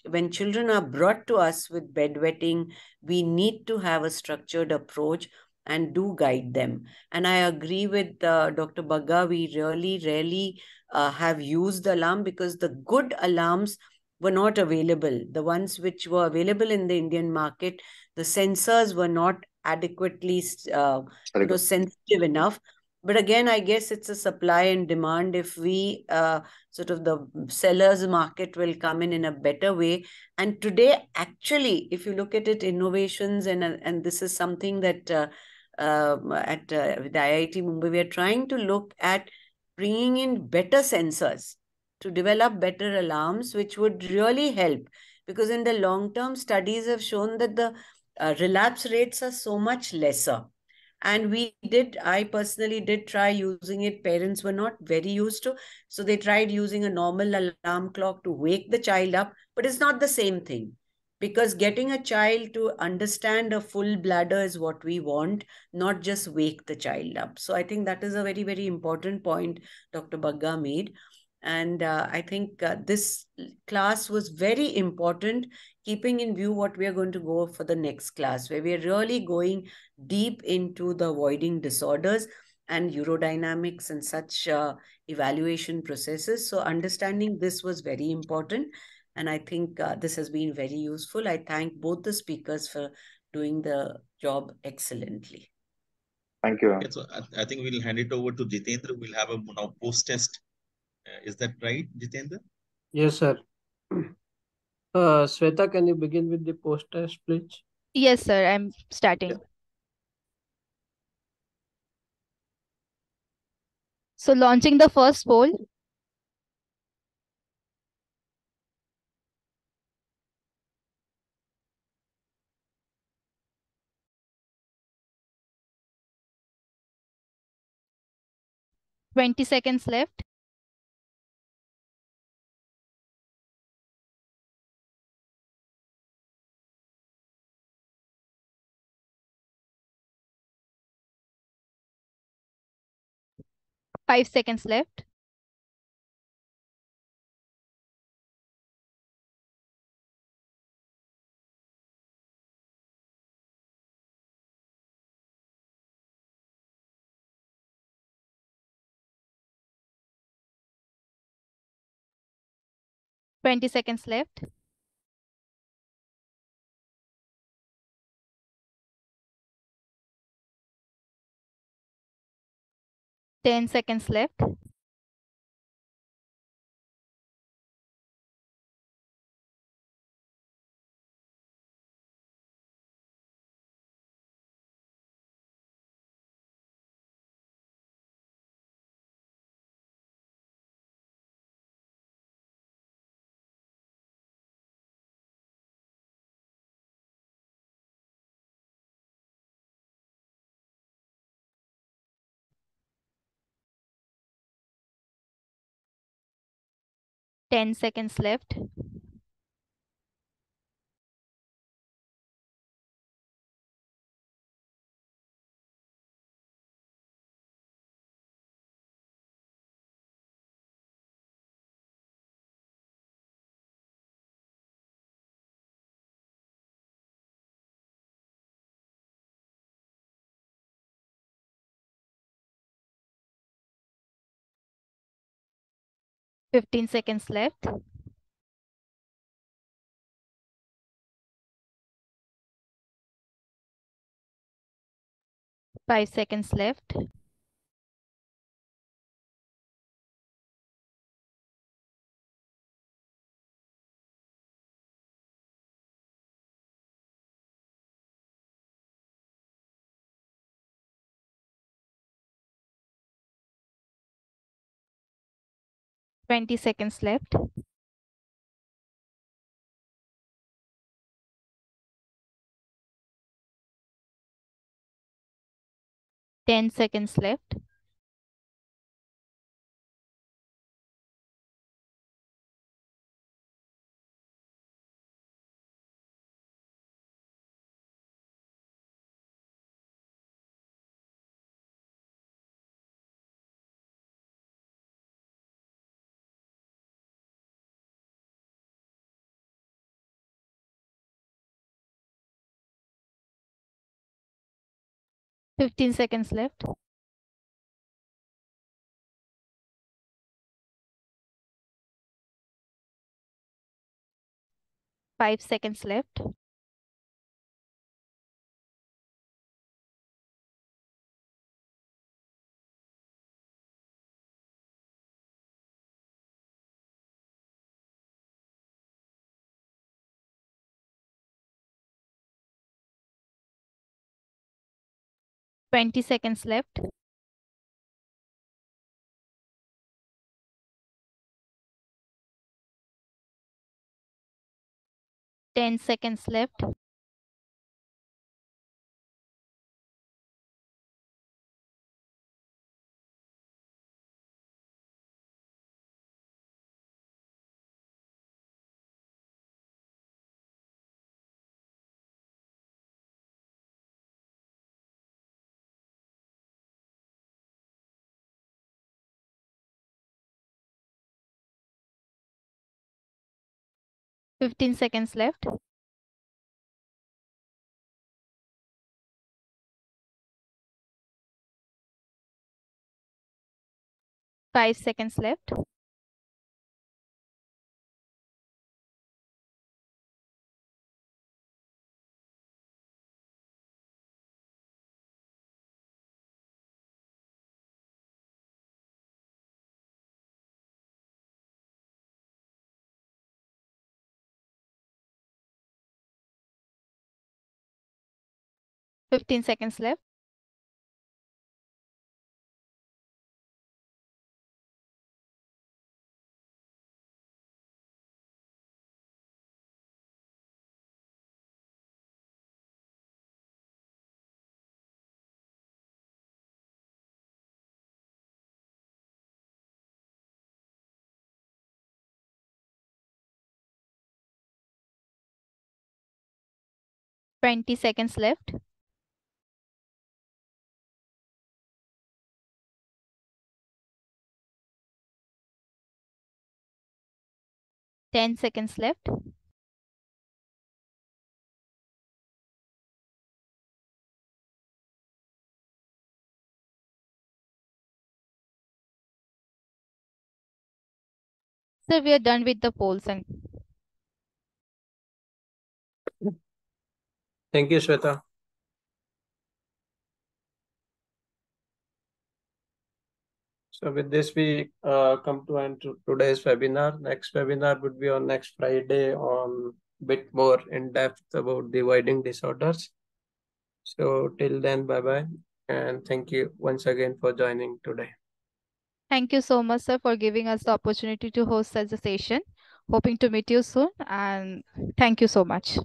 Speaker 1: when children are brought to us with bedwetting, we need to have a structured approach and do guide them. And I agree with Dr. Bagga, we really rarely have used alarm because the good alarms were not available. The ones which were available in the Indian market, the sensors were not adequately sensitive enough. But again, I guess it's a supply and demand. If we sort of the sellers market will come in a better way. And today, actually, if you look at it, innovations and this is something that at with IIT Mumbai, we are trying to look at bringing in better sensors to develop better alarms, which would really help. Because in the long term, studies have shown that the relapse rates are so much lesser. And I personally did try using it. Parents were not very used to. So they tried using a normal alarm clock to wake the child up, but it's not the same thing. Because getting a child to understand a full bladder is what we want, not just wake the child up. So I think that is a very, very important point Dr. Bagga made. And I think this class was very important, keeping in view what we are going to go for the next class, where we are really going deep into the voiding disorders and urodynamics and such evaluation processes. So understanding this was very important. And I think this has been very useful. I thank both the speakers for doing the job excellently.
Speaker 6: Thank you.
Speaker 2: Okay, so I think we'll hand it over to Jitendra. We'll have a now post-test. Is that right, Jitendra?
Speaker 3: Yes, sir. Sweta, can you begin with the post test, please?
Speaker 5: Yes, sir. I'm starting.
Speaker 3: Yeah.
Speaker 5: So launching the first poll. $20 left. $5 left. $20 left. $10 left. $10 left. $15 left. $5 left. $20 left. $10 left. $15 left. $5 left. 20 seconds left. 10 seconds left. 15 seconds left. 5 seconds left. 15 seconds left. 20 seconds left. 10 seconds left. 'So we are done with the polls. And
Speaker 3: Thank you, Shweta. So with this, we come to end to today's webinar. Next webinar would be on next Friday on bit more in depth about the voiding disorders. So till then, bye-bye. And thank you once again for joining today.
Speaker 5: thank you so much, sir, for giving us the opportunity to host such a session. Hoping to meet you soon, and thank you so much.